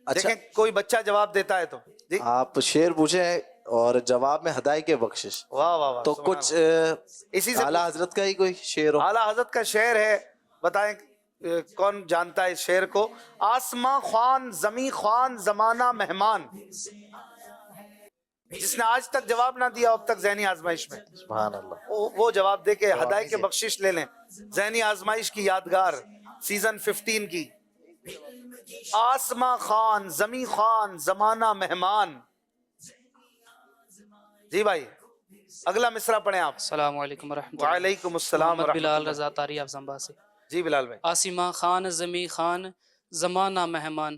دیکھیں کوئی بچہ جواب دیتا ہے تو جی آپ شعر پوچھیں اور جواب میں ہدایت کے بخشش. واہ واہ واہ. تو کچھ اسی سے اعلیٰ حضرت کا ہی کوئی شعر ہو. اعلیٰ حضرت کا شعر ہے, بتائیں کون جانتا ہے اس شعر کو. آسماں خوان زمیں خوان زمانہ مہمان, جس نے آج تک جواب نہ دیا اب تک ذہنی آزمائش میں, سبحان اللہ, وہ جواب دے کے ہدایت کے بخشش لے لیں. ذہنی آزمائش کی یادگار سیزن 15 کی. آسماں خوان زمیں خوان زمانہ مہمان. جی بھائی اگلا مصرع پڑھیں آپ. السلام علیکم ورحمۃ اللہ. وعلیکم السلام محمد ورحمۃ بلال اللہ. رضا طاری افزمبا سے. جی بلال بھائی. آسماں خان زمیں خان زمانہ مہمان,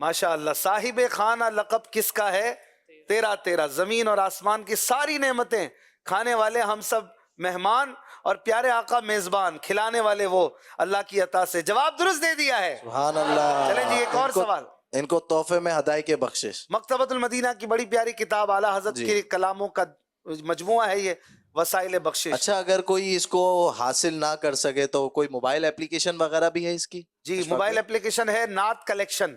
ماشاء اللہ. صاحب خانہ لقب کس کا ہے؟ تیرا تیرا. زمین اور آسمان کی ساری نعمتیں کھانے والے ہم سب مہمان اور پیارے آقا میزبان کھلانے والے وہ اللہ کی عطا سے. جواب درست دے دیا ہے. سبحان اللہ. چلیں جی ایک اور سوال. ان کو تحفے میں ہدایت کے بخشش. مکتبۃ المدینہ کی بڑی پیاری کتاب اعلیٰ حضرت کے کلاموں کا مجموعہ ہے یہ وسائل بخشش. اچھا اگر کوئی اس کو حاصل نہ کر سکے تو کوئی موبائل اپلیکیشن وغیرہ بھی ہے اس کی؟ جی موبائل اپلیکیشن ہے نعت کلیکشن.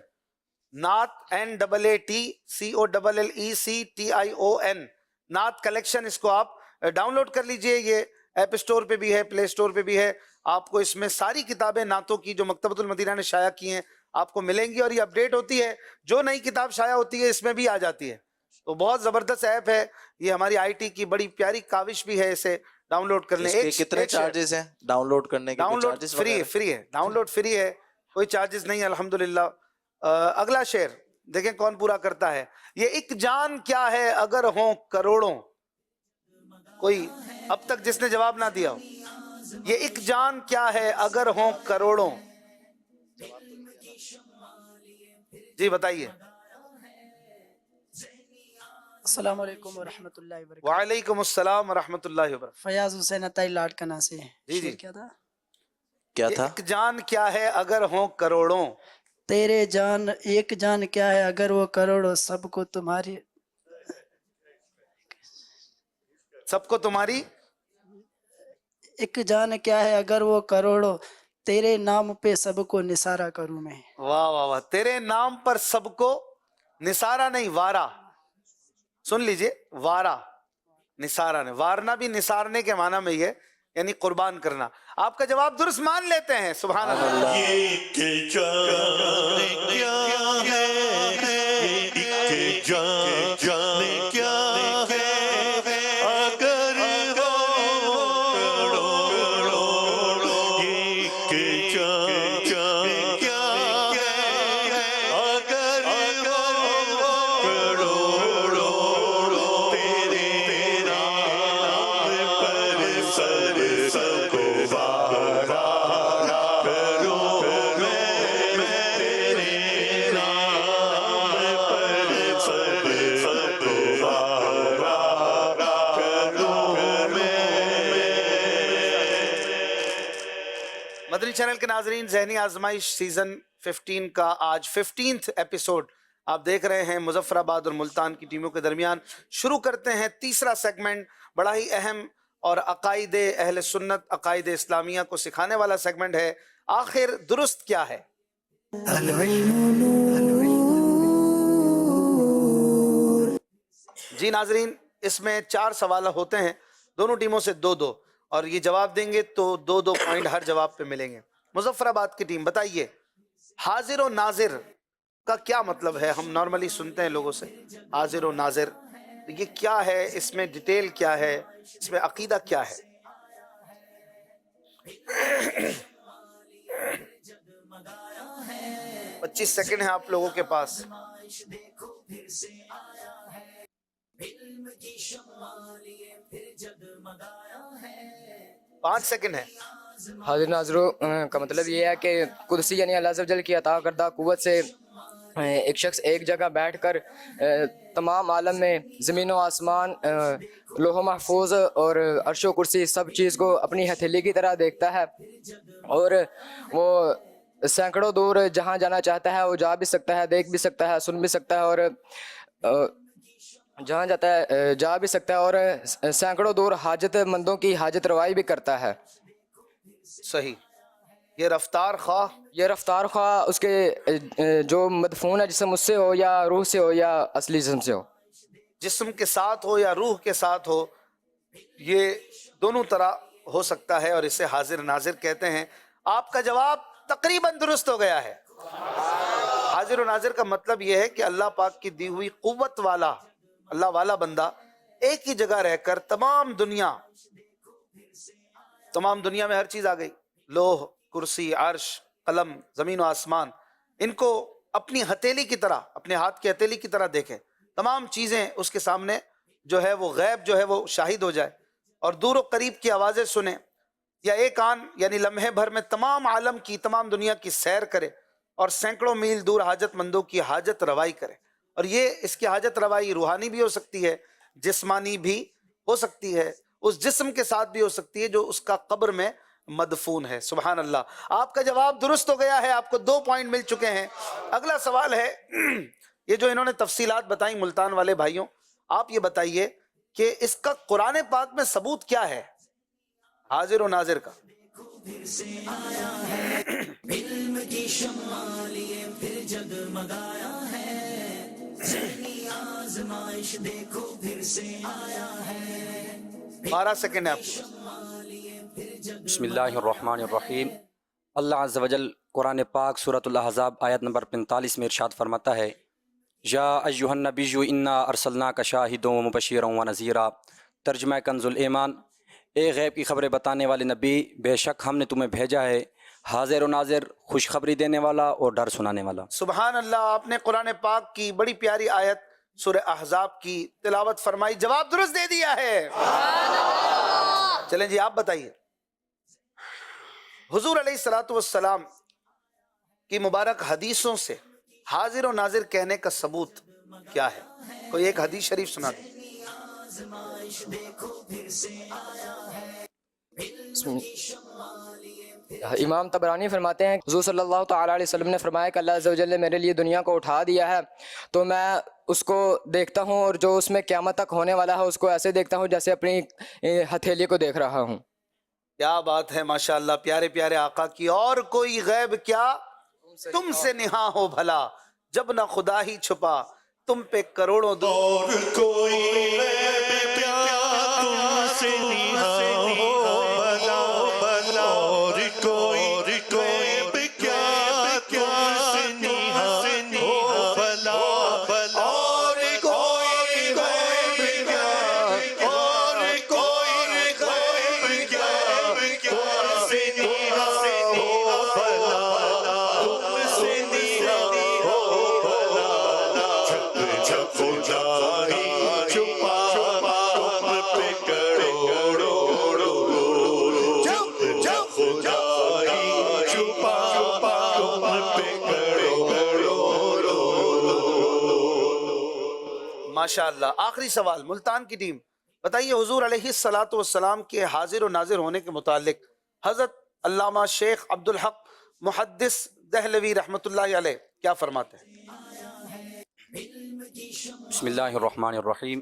نعت NAATCOLLECTION نعت کلیکشن. اس کو آپ ڈاؤن لوڈ کر لیجئے. یہ ایپ اسٹور پہ بھی ہے, پلے اسٹور پہ بھی ہے. آپ کو اس میں ساری کتابیں نعتوں کی جو مکتبۃ المدینہ نے شائع کی ہیں آپ کو ملیں گی, اور یہ اپڈیٹ ہوتی ہے. جو نئی کتاب شائع ہوتی ہے اس میں بھی آ جاتی ہے. تو بہت زبردست ایپ ہے یہ. ہماری IT کی بڑی پیاری کاوش بھی ہے اسے ڈاؤن لوڈ کرنے. کتنے چارجز ہیں ڈاؤن لوڈ کرنے کے؟ ڈاؤن لوڈ فری ہے. ڈاؤن لوڈ فری ہے, کوئی چارجز نہیں الحمدللہ. اگلا شعر دیکھیں کون پورا کرتا ہے. یہ ایک جان کیا ہے اگر ہوں کروڑوں. کوئی اب تک جس نے جواب نہ دیا ہو. یہ ایک جان کیا ہے اگر ہوں کروڑوں. جی بتائیے. السلام علیکم ورحمۃ اللہ وبرکاتہ. وعلیکم السلام ورحمۃ اللہ وبرکاتہ. فیاض حسین عطائی لاڈکنا سے. جی کیا تھا؟ کیا تھا؟ ایک جان کیا ہے اگر ہوں کروڑوں. تیرے جان ایک جان کیا ہے اگر وہ کروڑوں. سب کو تمہاری ایک جان کیا ہے اگر وہ کروڑوں. تیرے نام پہ سب کو نثارہ کروں میں. واہ واہ واہ. تیرے نام پر سب کو نثارہ نہیں وارا. سن لیجئے وارا نثارہ نہیں. وارنا بھی نثارنے کے معنی میں ہی ہے, یعنی قربان کرنا. آپ کا جواب درست مان لیتے ہیں. سبحان اللہ. یہ کہ جان کیا ہے, یہ جان کیا ہے اگر ہو. یہ کہ جان کیا ہے اگر ہو. تیرے نام پر سر کو بارا کروں میں. تیرے نام پر سر کو بارا کروں میں. مدنی چینل کے ناظرین, ذہنی آزمائش سیزن 15 کا آج 15th ایپیسوڈ آپ دیکھ رہے ہیں مظفر آباد اور ملتان کی ٹیموں کے درمیان. شروع کرتے ہیں تیسرا سیگمنٹ, بڑا ہی اہم اور عقائد اہل سنت, عقائد اسلامیہ کو سکھانے والا سیگمنٹ ہے آخر درست کیا ہے. جی ناظرین, اس میں 4 سوال ہوتے ہیں, دونوں ٹیموں سے 2-2, اور یہ جواب دیں گے تو 2-2 پوائنٹ ہر جواب پہ ملیں گے. مظفر آباد کی ٹیم بتائیے حاضر و ناظر کا کیا مطلب ہے. ہم نارملی سنتے ہیں لوگوں سے حاضر و ناظر, یہ کیا ہے, اس میں ڈیٹیل کیا ہے, اس میں عقیدہ کیا ہے. 25 سیکنڈ ہیں آپ لوگوں کے پاس. 5 سیکنڈ ہے. حاضر ناظروں کا مطلب یہ ہے کہ قدسی یعنی اللہ عز و جل کی عطا کردہ قوت سے ایک شخص ایک جگہ بیٹھ کر تمام عالم میں زمین و آسمان, لوح و محفوظ اور عرش و کرسی سب چیز کو اپنی ہتھیلی کی طرح دیکھتا ہے, اور وہ سینکڑوں دور جہاں جانا چاہتا ہے وہ جا بھی سکتا ہے, دیکھ بھی سکتا ہے, سن بھی سکتا ہے, اور جہاں جاتا ہے جا بھی سکتا ہے, اور سینکڑوں دور حاجت مندوں کی حاجت روائی بھی کرتا ہے. صحیح. یہ رفتار خواہ اس کے جو مدفون ہے جسم اس سے ہو یا روح سے ہو یا اصلی جسم سے ہو, جسم کے ساتھ ہو یا روح کے ساتھ ہو, یہ دونوں طرح ہو سکتا ہے, اور اسے حاضر ناظر کہتے ہیں. آپ کا جواب تقریباً درست ہو گیا ہے. حاضر و ناظر کا مطلب یہ ہے کہ اللہ پاک کی دی ہوئی قوت والا, اللہ والا بندہ ایک ہی جگہ رہ کر تمام دنیا میں ہر چیز آ گئی, لوح, کرسی, عرش, قلم, زمین و آسمان, ان کو اپنی ہتھیلی کی طرح, اپنے ہاتھ کی ہتھیلی کی طرح دیکھیں. تمام چیزیں اس کے سامنے جو ہے وہ غیب جو ہے وہ شاہد ہو جائے, اور دور و قریب کی آوازیں سنیں, یا ایک آن یعنی لمحے بھر میں تمام عالم کی تمام دنیا کی سیر کرے اور سینکڑوں میل دور حاجت مندوں کی حاجت روائی کرے. اور یہ اس کی حاجت روائی روحانی بھی ہو سکتی ہے, جسمانی بھی ہو سکتی ہے, اس جسم کے ساتھ بھی ہو سکتی ہے جو اس کا قبر میں مدفون ہے. سبحان اللہ. آپ کا جواب درست ہو گیا ہے, آپ کو 2 پوائنٹ مل چکے ہیں. اگلا سوال ہے, یہ جو انہوں نے تفصیلات بتائیں ملتان والے بھائیوں, آپ یہ بتائیے کہ اس کا قرآن پاک میں ثبوت کیا ہے حاضر و ناظر کا؟ علم کی شمع لیے پھر جگمگایا ہے, ذہنی آزمائش دیکھو پھر سے آیا ہے. 12 سیکنڈ ہے آپ کو. بسم اللہ الرحمن الرحیم. اللہ عز و جل قرآن پاک سورۃ الاحزاب آیت نمبر 45 میں ارشاد فرماتا ہے, یا ایہا النبی انا ارسلناک شاہدا ومبشرا ونذیرا. ترجمہ کنز الایمان, اے غیب کی خبریں بتانے والے نبی, بے شک ہم نے تمہیں بھیجا ہے حاضر و ناظر, خوشخبری دینے والا اور ڈر سنانے والا. سبحان اللہ. آپ نے قرآن پاک کی بڑی پیاری آیت سورہ احزاب کی تلاوت فرمائی, جواب درست دے دیا ہے. چلیں جی آپ بتائیے, حضور علیہ الصلوۃ والسلام کی مبارک حدیثوں سے حاضر و ناظر کہنے کا ثبوت کیا ہے؟ کوئی ایک حدیث شریف سنا دیں. امام طبرانی فرماتے ہیں حضور صلی اللہ تعالیٰ علیہ وسلم نے فرمایا کہ اللہ عز و جل نے میرے لیے دنیا کو اٹھا دیا ہے تو میں اس کو دیکھتا ہوں, اور جو اس میں قیامت تک ہونے والا ہے اس کو ایسے دیکھتا ہوں جیسے اپنی ہتھیلی کو دیکھ رہا ہوں. کیا بات ہے, ماشاءاللہ, پیارے پیارے آقا کی. اور کوئی غیب کیا تم سے نہاں ہو بھلا, جب نہ خدا ہی چھپا تم پہ کروڑوں دو. اور کوئی غیب کیا تم سے نہاں ہو بھلا, اور کوئی غیب کیا تم سے نہاں ہو بھلا, اور کوئی غیب کیا, اور کوئی غیب کیا تم سے نہاں ہو بھلا, تم سے نہاں ہو بھلا. جب خدا ہی چھپا تم پہ کروڑوں, جب خدا ہی چھپا تم پہ کروڑوں. ماشاءاللہ. آخری سوال ملتان کی ٹیم, بتائیے حضور علیہ الصلوۃ والسلام کے حاضر و ناظر ہونے کے متعلق حضرت علامہ شیخ عبدالحق محدث دہلوی رحمۃ اللہ علیہ کیا فرماتے ہیں؟ بسم اللہ الرحمن الرحیم.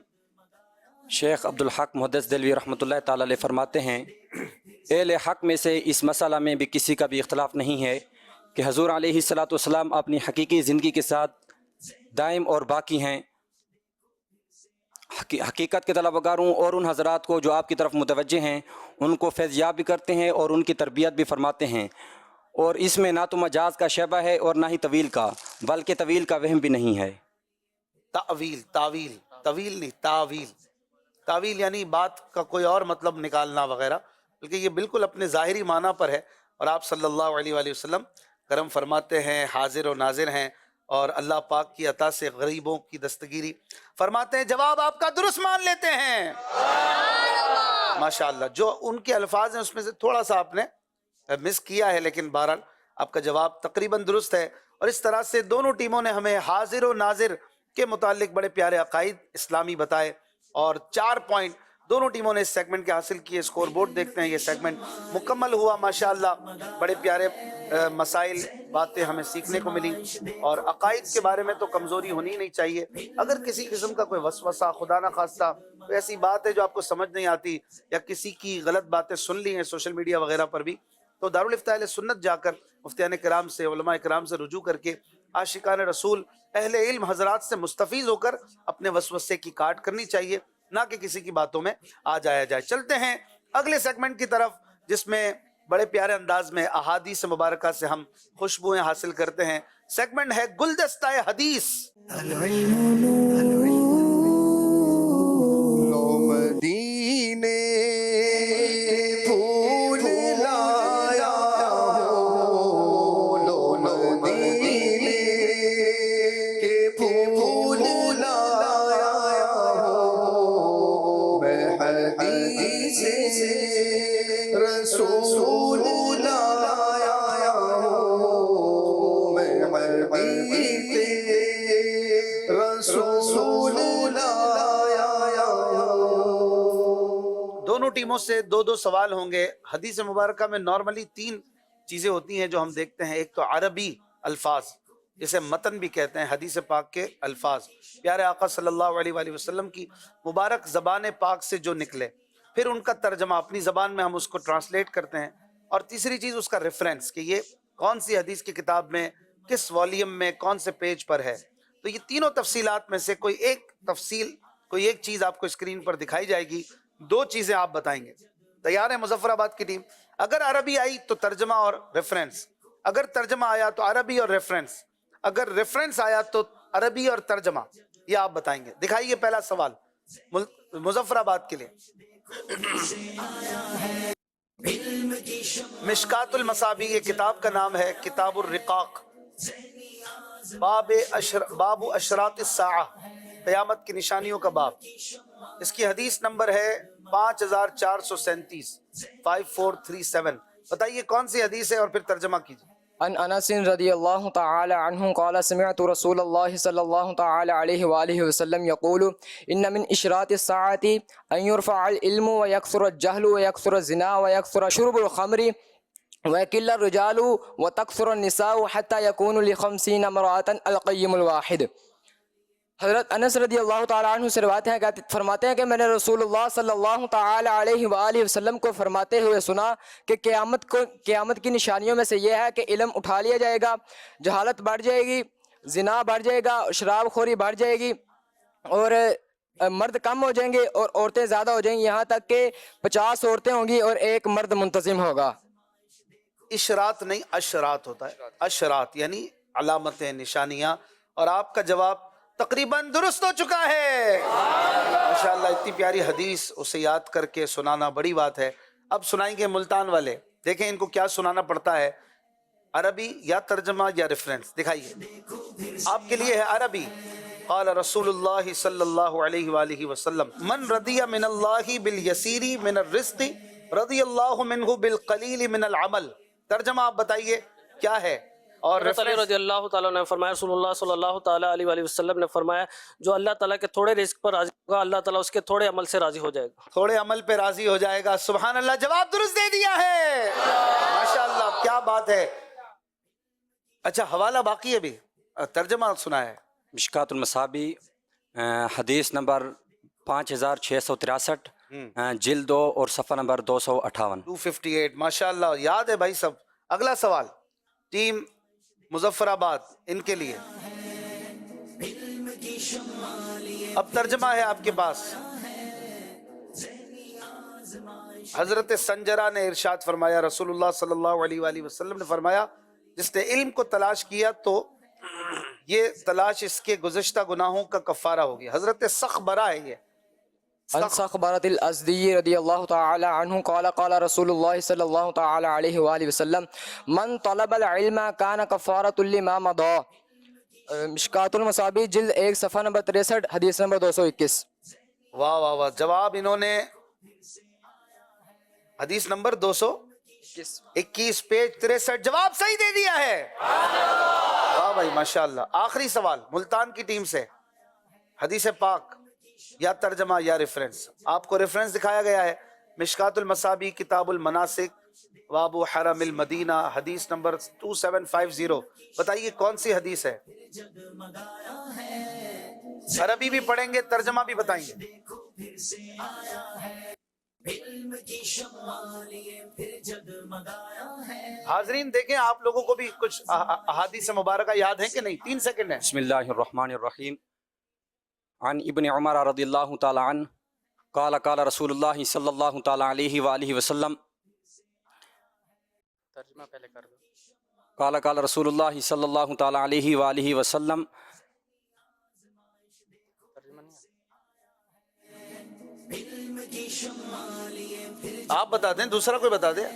شیخ عبدالحق محدث دہلوی رحمۃ اللہ تعالیٰ علیہ فرماتے ہیں, اہل حق میں سے اس مسئلہ میں بھی کسی کا بھی اختلاف نہیں ہے کہ حضور علیہ الصلوۃ والسلام اپنی حقیقی زندگی کے ساتھ دائم اور باقی ہیں. حقیقت کے طلبگاروں اور ان حضرات کو جو آپ کی طرف متوجہ ہیں ان کو فیض یاب بھی کرتے ہیں اور ان کی تربیت بھی فرماتے ہیں, اور اس میں نہ تو مجاز کا شیبہ ہے اور نہ ہی طویل کا, بلکہ طویل کا وہم بھی نہیں ہے. طویل نہیں, تعویل یعنی بات کا کوئی اور مطلب نکالنا وغیرہ, بلکہ یہ بالکل اپنے ظاہری معنی پر ہے. اور آپ صلی اللہ علیہ وآلہ وسلم کرم فرماتے ہیں, حاضر و ناظر ہیں, اور اللہ پاک کی عطا سے غریبوں کی دستگیری فرماتے ہیں. جواب آپ کا درست مان لیتے ہیں ماشاءاللہ. جو ان کے الفاظ ہیں اس میں سے تھوڑا سا آپ نے مس کیا ہے, لیکن بہرحال آپ کا جواب تقریباً درست ہے. اور اس طرح سے دونوں ٹیموں نے ہمیں حاضر و ناظر کے متعلق بڑے پیارے عقائد اسلامی بتائے, اور 4 پوائنٹ دونوں ٹیموں نے اس سیگمنٹ کے حاصل کیے. اسکور بورڈ دیکھتے ہیں, یہ سیگمنٹ مکمل ہوا ماشاءاللہ. بڑے پیارے مسائل باتیں ہمیں سیکھنے کو ملی, اور عقائد کے بارے میں تو کمزوری ہونی نہیں چاہیے. اگر کسی قسم کا کوئی وسوسہ, خدا نہ خواستہ کوئی ایسی بات ہے جو آپ کو سمجھ نہیں آتی, یا کسی کی غلط باتیں سن لی ہیں سوشل میڈیا وغیرہ پر بھی, تو دارالفتاء اہل سنت جا کر مفتیان کرام سے, علماء کرام سے رجوع کر کے عاشقان رسول اہل علم حضرات سے مستفیض ہو کر اپنے وسوسے کی کاٹ کرنی چاہیے, نہ کہ کسی کی باتوں میں آ جایا جائے. چلتے ہیں اگلے سیگمنٹ کی طرف, جس میں بڑے پیارے انداز میں احادیث مبارکہ سے ہم خوشبوئیں حاصل کرتے ہیں. سیگمنٹ ہے گلدستہ حدیث. مدینے پھول لایا ہو, لو مدینے کے پھول لایا ہو, میں حدیث رسول تعلیموں سے دو دو سوال ہوں گے۔ حدیث مبارکہ میں نارملی تین چیزیں ہوتی ہیں جو ہم دیکھتے ہیں، ایک تو عربی الفاظ جسے متن بھی کہتے ہیں، حدیث پاک کے الفاظ، پیارے آقا صلی اللہ علیہ وآلہ وسلم کی مبارک زبان پاک سے جو نکلے، پھر ان کا ترجمہ اپنی زبان میں ہم اس کو ٹرانسلیٹ کرتے ہیں، اور تیسری چیز اس کا ریفرنس کہ یہ کون سی حدیث کی کتاب میں، کس والیوم میں، کون سے پیج پر ہے۔ تو یہ تینوں تفصیلات میں سے کوئی ایک تفصیل، کوئی ایک چیز آپ کو اسکرین پر دکھائی جائے گی، دو چیزیں آپ بتائیں گے۔ تیار ہے مظفر آباد کی ٹیم؟ اگر عربی آئی تو ترجمہ اور ریفرنس، اگر ترجمہ آیا تو عربی اور ریفرنس، اگر ریفرنس آیا تو عربی اور ترجمہ، یہ آپ بتائیں گے۔ دکھائیے پہلا سوال مظفر آباد کے لیے۔ مشکات المصابیح، یہ کتاب کا نام ہے، کتاب الرقاق، باب اشراط الساعہ، قیامت کی نشانیوں کا باب۔ اس کی حدیث نمبر ہے 5437، 5437۔ بتائیے کون سی حدیث ہے اور پھر ترجمہ کیجیے۔ عن انس رضی اللہ تعالی عنہ قال سمعت رسول اللہ صلی اللہ تعالی علیہ وآلہ وسلم یقول ان من اشراط الساعة ان يرفع العلم ويكثر الجهل ويكثر الزنا ويكثر شرب الخمر ويقل الرجال وتكثر النساء حتى يكون ل50 امرأة القيم الواحد۔ حضرت انس رضی اللہ تعالیٰ عنہ سے روایت ہے، فرماتے ہیں کہ میں نے رسول اللہ صلی اللہ تعالیٰ علیہ وآلہ وسلم کو فرماتے ہوئے سنا کہ قیامت کی نشانیوں میں سے یہ ہے کہ علم اٹھا لیا جائے گا، جہالت بڑھ جائے گی، زنا بڑھ جائے گا، شراب خوری بڑھ جائے گی، اور مرد کم ہو جائیں گے اور عورتیں زیادہ ہو جائیں گی، یہاں تک کہ 50 عورتیں ہوں گی اور ایک مرد منتظم ہوگا۔ اشراط نہیں، اشراط ہوتا ہے، اشراط یعنی علامتیں، نشانیاں، اور آپ کا جواب تقریباً درست ہو چکا ہے۔ ماشاءاللہ، اتنی پیاری حدیث، اسے یاد کر کے سنانا بڑی بات ہے۔ اب سنائیں گے ملتان والے، دیکھیں ان کو کیا سنانا پڑتا ہے، عربی یا ترجمہ یا ریفرنس۔ دکھائیے، آپ کے لیے ہے عربی۔ قال رسول اللہ صلی اللہ علیہ وآلہ وسلم من رضی من اللہ بالیسیر من الرزق رضی اللہ منہ بالقلیل من العمل۔ ترجمہ آپ بتائیے کیا ہے، اور رضی اللہ تعالیٰ نے فرمایا، رسول اللہ صلی اللہ تعالیٰ علیہ وآلہ وسلم نے فرمایا، جو اللہ تعالیٰ کے تھوڑے رزق پر راضی ہوگا، اللہ تعالیٰ اس کے تھوڑے عمل سے راضی ہو جائے گا۔ تھوڑے عمل پہ راضی ہو جائے گا۔ سبحان اللہ، جواب درست دے دیا ہے، ماشاءاللہ، کیا بات ہے۔ اچھا، حوالہ باقی ہے بھی، ترجمہ سنا ہے۔ مشکات المصابیح، حدیث نمبر 5663، جلد 2 اور صفحہ نمبر 258۔ 258، ماشاءاللہ، یاد ہے بھائی سب۔ اگلا سوال ٹیم مظفر آباد، ان کے لیے اب ترجمہ ہے آپ کے پاس۔ حضرت سنجرہ نے ارشاد فرمایا، رسول اللہ صلی اللہ علیہ وآلہ وسلم نے فرمایا، جس نے علم کو تلاش کیا تو یہ تلاش اس کے گزشتہ گناہوں کا کفارہ ہوگی۔ حضرت سخبرہ ہے یہ۔ عن سخبرة الأزدي رضی اللہ تعالی عنہ قال قال رسول اللہ صلی اللہ تعالی علیہ وآلہ وسلم من طلب العلم كان كفارة لما مضى۔ مشکات المصابیح، جلد 1، صفحہ نمبر 63، حدیث نمبر 221۔ واہ واہ واہ، جواب انہوں نے حدیث نمبر 221، پیج 63، جواب صحیح دے دیا ہے۔ واہ بھائی، ماشاءاللہ۔ آخری سوال ملتان کی ٹیم سے، حدیث پاک یا ترجمہ یا ریفرنس۔ آپ کو ریفرنس دکھایا گیا ہے، مشکات المصابیح، کتاب المناسک، باب حرم المدینہ، حدیث نمبر 2750۔ بتائیے کون سی حدیث ہے۔ عربی بھی پڑھیں گے، ترجمہ بھی بتائیں گے۔ حاضرین دیکھیں، آپ لوگوں کو بھی کچھ احادیث مبارکہ یاد ہیں کہ نہیں؟ 3 سیکنڈ ہے۔ بسم اللہ الرحمن الرحیم۔ عن ابن عمر رضی اللہ تعالی عنہ قال قال رسول اللہ صلی اللہ تعالی علیہ وآلہ وسلم ترجمہ پہلے کر دو۔ قال قال رسول اللہ صلی اللہ تعالی علیہ وآلہ وسلم آپ بتا دیں، دوسرا کوئی بتا دیں۔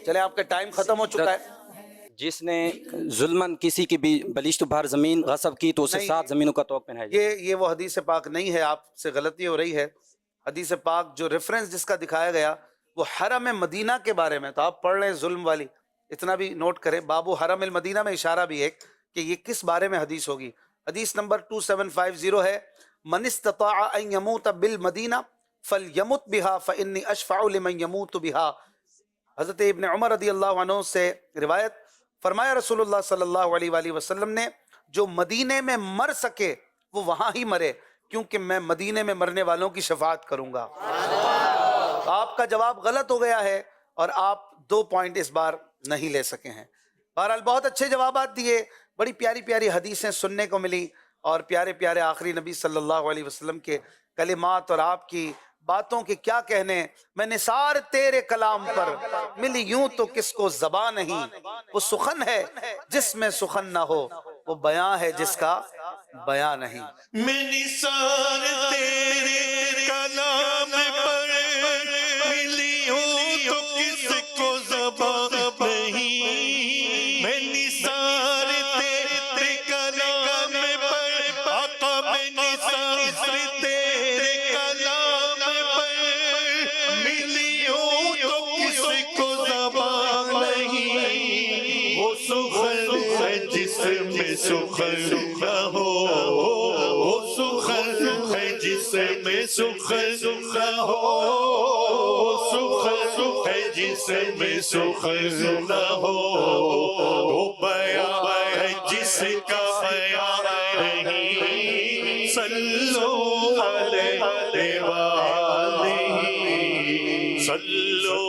چلے، آپ کا ٹائم ختم ہو چکا ہے۔ جس نے ظلماً کسی کی بھی بلشت بھر زمین غصب کی تو اسے 7 زمینوں کا توق پہنائے جائے۔ یہ وہ حدیث پاک نہیں ہے، آپ سے غلطی ہو رہی ہے۔ حدیث پاک جو ریفرنس جس کا دکھایا گیا وہ حرم مدینہ کے بارے میں، تو آپ پڑھ لیں ظلم والی، اتنا بھی نوٹ کریں۔ بابو حرم المدینہ میں اشارہ بھی ہے کہ یہ کس بارے میں حدیث ہوگی۔ حدیث نمبر 2750 ہے، من استطاع ان یموت بالمدینہ فَلْيَمُتْ بِهَا فَإِنِّي أَشْفَعُ لِمَنْ يَمُوتُ بِهَا۔ حضرت ابن عمر رضی اللہ عنہ سے روایت، فرمایا رسول اللہ صلی اللہ علیہ وآلہ وسلم نے، جو مدینے میں مر سکے وہ وہاں ہی مرے، کیونکہ میں مدینے میں مرنے والوں کی شفاعت کروں گا۔ آپ کا جواب غلط ہو گیا ہے اور آپ 2 پوائنٹ اس بار نہیں لے سکے ہیں۔ بہرحال بہت اچھے جوابات دیے، بڑی پیاری پیاری حدیثیں سننے کو ملی، اور پیارے پیارے آخری نبی صلی اللہ علیہ وسلم کے کلمات اور آپ کی باتوں کے کیا کہنے۔ میں نثار تیرے کلام پر ملی یوں تو کس کو زبان نہیں، وہ سخن ہے جس میں سخن نہ ہو، وہ بیاں ہے جس کا بیاں نہیں۔ میں نثار تیرے کلام پر ملی ہوں تو کس کو زبان نہیں، میں نثار تیرے کلام پر، آقا میں نثار تیرے کلام پر ملی ہوں تو کس کو زبان نہیں، وہ سخن ہے جس میں سخن نہ ہو، وہ سخن ہے جس میں سخن نہ ہو، وہ سخن ہے جس میں سخن نہ ہو، وہ بیاں ہے جس کا بیاں نہیں، صلو علیہ وآلہ، صلو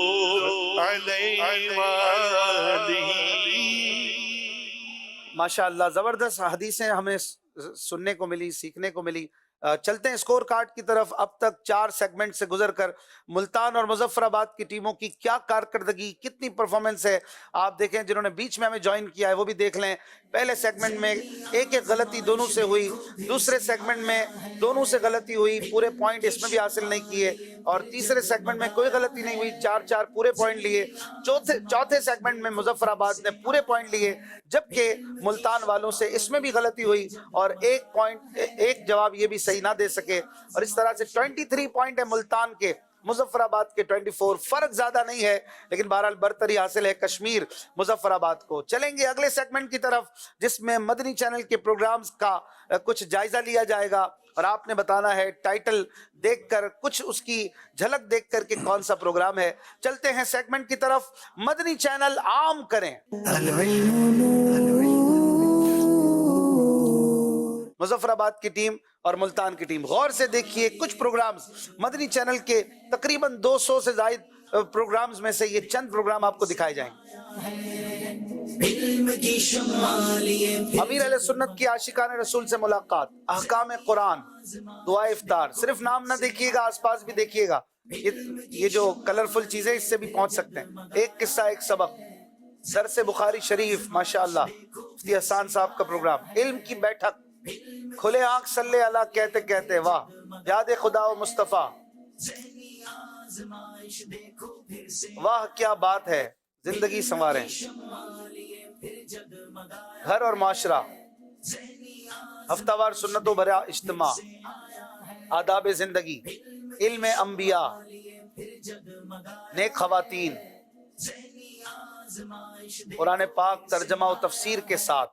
علیہ وآلہ۔ ماشاءاللہ زبردست حدیثیں ہمیں سننے کو ملی، سیکھنے کو ملی۔ چلتے ہیں اسکور کارڈ کی طرف۔ اب تک 4 سیگمنٹ سے گزر کر ملتان اور مظفر آباد کی ٹیموں کی کیا کارکردگی، کتنی پرفارمنس ہے، آپ دیکھیں۔ جنہوں نے بیچ میں ہمیں جوائن کیا ہے وہ بھی دیکھ لیں۔ پہلے سیگمنٹ میں ایک غلطی دونوں سے ہوئی، دوسرے سیگمنٹ میں دونوں سے غلطی ہوئی، پورے پوائنٹ اس میں بھی حاصل نہیں کیے، اور تیسرے سیگمنٹ میں کوئی غلطی نہیں ہوئی، 4 پورے پوائنٹ لیے۔ چوتھے سیگمنٹ میں مظفر آباد نے پورے پوائنٹ لیے، جبکہ ملتان والوں سے اس میں بھی غلطی ہوئی اور ایک جواب یہ بھی صحیح نہ دے سکے، اور اس طرح سے 23 پوائنٹ ہے ملتان کے، مظفر آباد کے 24۔ فرق زیادہ نہیں ہے، لیکن بہرحال برتری حاصل ہے کشمیر مظفر آباد کو۔ چلیں گے اگلے سیگمنٹ کی طرف، جس میں مدنی چینل کے پروگرامز کا کچھ جائزہ لیا جائے گا، اور آپ نے بتانا ہے ٹائٹل دیکھ کر، کچھ اس کی جھلک دیکھ کر کہ کون سا پروگرام ہے۔ چلتے ہیں سیگمنٹ کی طرف۔ مدنی چینل عام کریں۔ مظفر آباد کی ٹیم اور ملتان کی ٹیم، غور سے دیکھیے کچھ پروگرامز مدنی چینل کے تقریباً 200 سے زائد پروگرامز میں سے یہ چند پروگرام آپ کو دکھائے جائیں گے۔ امیر اہل سنت کی عاشقان رسول سے ملاقات، احکام قرآن، دعا افطار۔ صرف نام نہ دیکھیے گا، آس پاس بھی دیکھیے گا، یہ جو کلرفل چیزیں اس سے بھی پہنچ سکتے ہیں۔ ایک قصہ ایک سبق، درس بخاری شریف، ماشاءاللہ مفتی حسان صاحب کا پروگرام، علم کی بیٹھک، کھلے آنکھ صلی اللہ کہتے کہتے، واہ، یاد خدا و مصطفیٰ، واہ کیا بات ہے، زندگی سنواریں، گھر اور معاشرہ، ہفتہ وار سنتوں بھرا اجتماع، آداب زندگی، علم انبیاء، نیک خواتین، قرآن پاک ترجمہ و تفسیر کے ساتھ،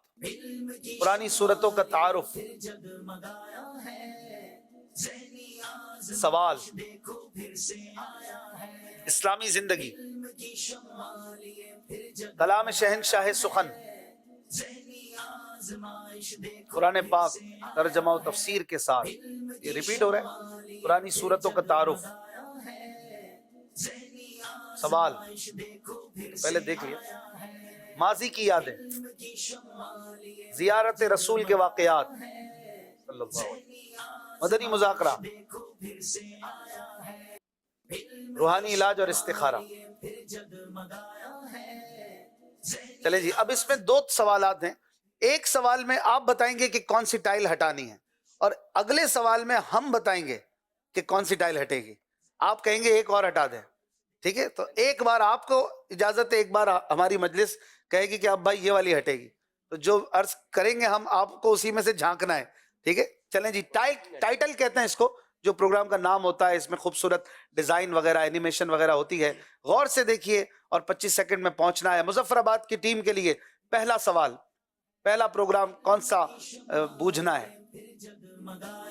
پرانی صورتوں کا تعارف، سوال، اسلامی زندگی، کلام شہنشاہ سخن، قرآن پاک ترجمہ و تفسیر کے ساتھ، یہ ریپیٹ ہو رہا ہے، پرانی صورتوں کا تعارف، سوال پہلے دیکھ لیا، ماضی کی یادیں، زیارت رسول کے واقعات، صلی اللہ علیہ وسلم، مدنی مذاکرہ، روحانی علاج اور استخارہ۔ چلے جی، اب اس میں 2 سوالات ہیں۔ ایک سوال میں آپ بتائیں گے کہ کون سی ٹائل ہٹانی ہے، اور اگلے سوال میں ہم بتائیں گے کہ کون سی ٹائل ہٹے گی۔ آپ کہیں گے ایک اور ہٹا دیں، ٹھیک ہے؟ تو ایک بار آپ کو اجازت ہے، ایک بار ہماری مجلس کہے گی کہ اب بھائی یہ والی ہٹے گی، تو جو عرض کریں گے ہم آپ کو اسی میں سے جھانکنا ہے، ٹھیک ہے؟ چلیں جی، ٹائٹل کہتے ہیں اس کو، جو پروگرام کا نام ہوتا ہے، اس میں خوبصورت ڈیزائن وغیرہ، اینیمیشن وغیرہ ہوتی ہے۔ غور سے دیکھیے اور 25 سیکنڈ میں پہنچنا ہے۔ مظفر آباد کی ٹیم کے لیے پہلا سوال، پہلا پروگرام کون سا بوجھنا ہے؟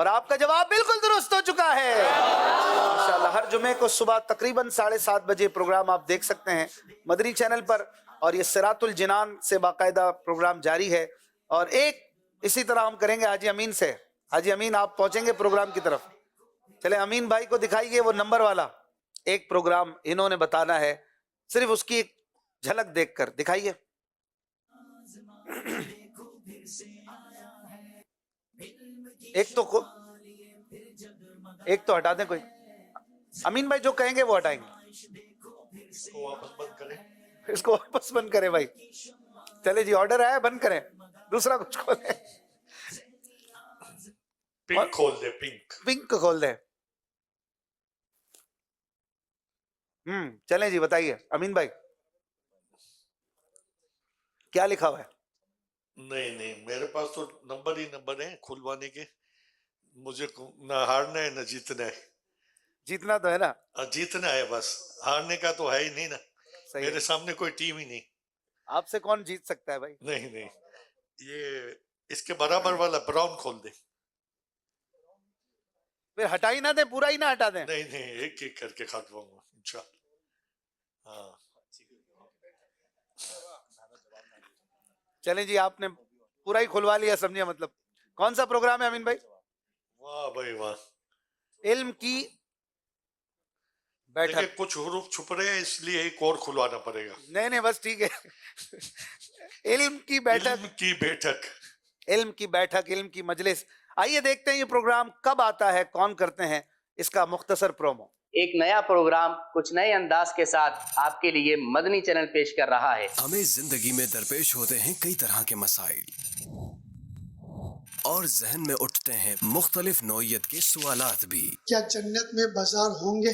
اور آپ کا جواب بالکل درست ہو چکا ہے ماشاءاللہ. ہر جمعے کو صبح تقریباً 7:30 بجے پروگرام آپ دیکھ سکتے ہیں مدنی چینل پر, اور یہ صراط الجنان سے باقاعدہ پروگرام جاری ہے. اور ایک اسی طرح ہم کریں گے حاجی امین سے. حاجی امین آپ پہنچیں گے پروگرام کی طرف, چلے امین بھائی کو دکھائیے وہ نمبر والا ایک پروگرام انہوں نے بتانا ہے, صرف اس کی ایک جھلک دیکھ کر دکھائیے. ایک تو ہٹا دیں کوئی. امین بھائی جو کہیں گے وہ ہٹائیں گے. اس کو واپس بند کریں بھائی. چلے جی آرڈر آیا, بند کریں, دوسرا کچھ کھولیں. پنک کھول دے, پنک کھول دیں. چلیں جی بتائیے امین بھائی کیا لکھا ہوا ہے. نہیں میرے پاس تو نمبر ہی نمبر ہیں کھلوانے کے. مجھے نہ ہارنا ہے نہ جیتنا ہے. جیتنا تو ہے نا, جیتنا ہے بس, ہارنے کا تو ہے ہی نہیں نا. صحیح. میرے سامنے کوئی ٹیم ہی نہیں. آپ سے کون جیت سکتا ہے بھائی. نہیں یہ اس کے برابر والا براؤن کھول دے. پھر ہٹا ہی نہ دیں, پورا ہی نہ ہٹا دیں. نہیں ایک ایک کر کے کھاتواؤں گا انشاءاللہ. ہاں چلیں جی آپ نے پورا ہی کھلوا لیا سمجھے مطلب. کون سا پروگرام ہے امین بھائی. واہ بھائی واہ. علم کی بیٹھک. کچھ حروف چھپ رہے ہیں اس لیے ایک اور کھلوانا پڑے گا. نہیں بس ٹھیک ہے. علم کی بیٹھک. علم کی بیٹھک. علم کی بیٹھک, علم کی مجلس. آئیے دیکھتے ہیں یہ پروگرام کب آتا ہے, کون کرتے ہیں اس کا مختصر پرومو. ایک نیا پروگرام کچھ نئے انداز کے ساتھ آپ کے لیے مدنی چینل پیش کر رہا ہے. ہمیں زندگی میں درپیش ہوتے ہیں کئی طرح کے مسائل اور ذہن میں اٹھتے ہیں مختلف نوعیت کے سوالات بھی. کیا جنت میں بازار ہوں گے؟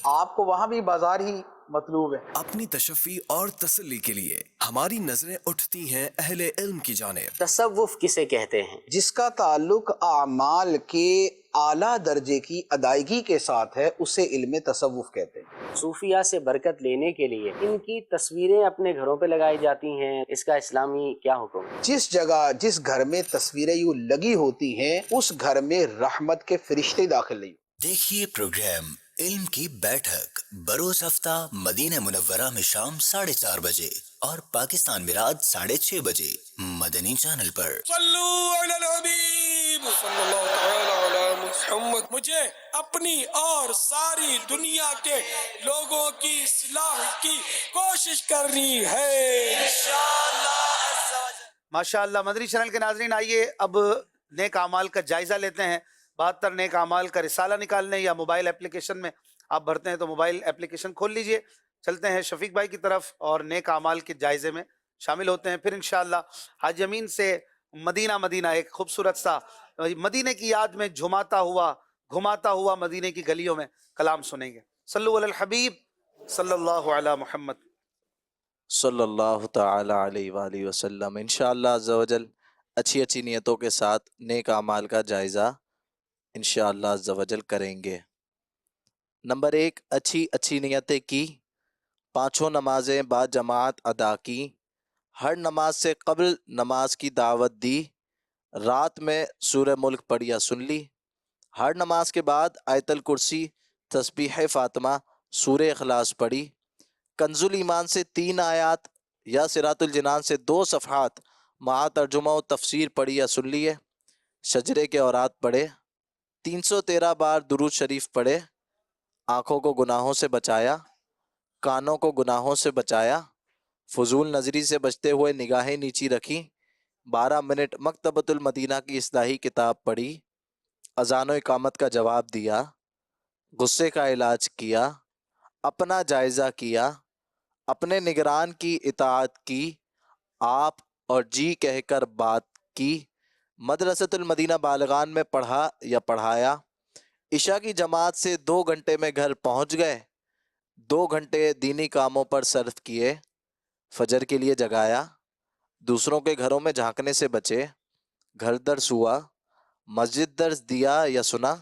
آپ کو وہاں بھی بازار ہی مطلوب ہے. اپنی تشفی اور تسلی کے لیے ہماری نظریں اٹھتی ہیں اہل علم کی جانب. تصوف کسے کہتے ہیں؟ جس کا تعلق اعمال کے اعلیٰ درجے کی ادائیگی کے ساتھ ہے اسے علم تصوف کہتے ہیں. صوفیہ سے برکت لینے کے لیے ان کی تصویریں اپنے گھروں پہ لگائی جاتی ہیں, اس کا اسلامی کیا حکم ہے؟ جس جگہ جس گھر میں تصویریں یوں لگی ہوتی ہیں اس گھر میں رحمت کے فرشتے داخل نہیں. دیکھیے پروگرام علم کی بیٹھک بروز ہفتہ مدینہ منورہ میں شام 4:30 بجے اور پاکستان میں رات 6:30 بجے مدنی چینل پر. صلو علی الحبیب صلی اللہ تعالی علی محمد. مجھے اپنی اور ساری دنیا کے لوگوں کی اصلاح کی کوشش کرنی ہے ماشاءاللہ. مدنی چینل کے ناظرین آئیے اب نیک اعمال کا جائزہ لیتے ہیں. 72 نیک اعمال کا رسالہ نکالنے, یا موبائل اپلیکیشن میں آپ بھرتے ہیں تو موبائل اپلیکیشن کھول لیجئے. چلتے ہیں شفیق بھائی کی طرف اور نیک اعمال کے جائزے میں شامل ہوتے ہیں. پھر انشاءاللہ حاج امین سے مدینہ ایک خوبصورت سا مدینے کی یاد میں گھماتا ہوا مدینے کی گلیوں میں کلام سنیں گے. صلو علی الحبیب صلی اللہ علی محمد صلی اللہ تعالی علیہ وآلہ وسلم. انشاءاللہ عز و جل اچھی نیتوں کے ساتھ نیک اعمال کا جائزہ انشاءاللہ عز و جل کریں گے. نمبر 1, اچھی نیتیں کی, 5 نمازیں با جماعت ادا کی, ہر نماز سے قبل نماز کی دعوت دی, رات میں سورہ ملک پڑھ یا سن لی, ہر نماز کے بعد آیت الکرسی, تسبیح فاطمہ, سورہ اخلاص پڑھی, کنز الایمان سے 3 آیات یا صراط الجنان سے 2 صفحات مع ترجمہ و تفسیر پڑھی یا سن لیے, شجرے کے اورات پڑھے, 313 بار درود شریف پڑھے, آنکھوں کو گناہوں سے بچایا, کانوں کو گناہوں سے بچایا, فضول نظری سے بچتے ہوئے نگاہیں نیچی رکھی, 12 منٹ مکتبۃ المدینہ کی اصلاحی کتاب پڑھی, اذان و اقامت کا جواب دیا, غصے کا علاج کیا, اپنا جائزہ کیا, اپنے نگران کی اطاعت کی, آپ اور جی کہہ کر بات کی, مدرسۃ المدینہ بالغان میں پڑھا یا پڑھایا, عشاء کی جماعت سے 2 گھنٹے میں گھر پہنچ گئے, 2 گھنٹے دینی کاموں پر صرف کیے, فجر کے لیے جگایا, دوسروں کے گھروں میں جھانکنے سے بچے, گھر درس ہوا, مسجد درس دیا یا سنا,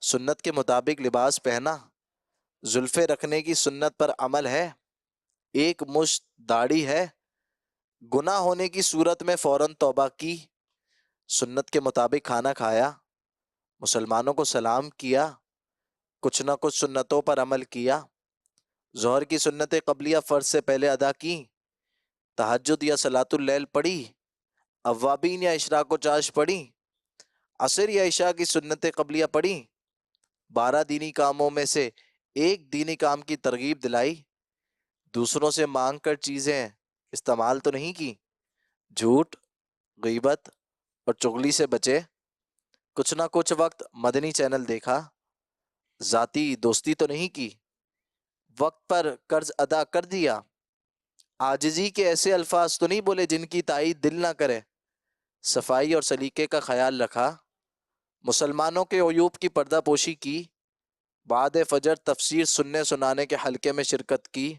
سنت کے مطابق لباس پہنا, زلفیں رکھنے کی سنت پر عمل ہے, 1 مشت داڑھی ہے, گناہ ہونے کی صورت میں فوراً توبہ کی, سنت کے مطابق کھانا کھایا، مسلمانوں کو سلام کیا، کچھ نہ کچھ سنتوں پر عمل کیا، ظہر کی سنت قبلیہ فرض سے پہلے ادا کی، تہجد یا صلاۃ اللیل پڑھی، اوابین یا اشراق و چاش پڑھی، عصر یا عشاء کی سنت قبلیہ پڑھی، 12 دینی کاموں میں سے ایک دینی کام کی ترغیب دلائی، دوسروں سے مانگ کر چیزیں استعمال تو نہیں کی، جھوٹ، غیبت اور چغلی سے بچے، کچھ نہ کچھ وقت مدنی چینل دیکھا، ذاتی دوستی تو نہیں کی، وقت پر قرض ادا کر دیا، عاجزی کے ایسے الفاظ تو نہیں بولے جن کی تائید دل نہ کرے، صفائی اور سلیقے کا خیال رکھا، مسلمانوں کے عیوب کی پردہ پوشی کی، بعد فجر تفسیر سننے سنانے کے حلقے میں شرکت کی،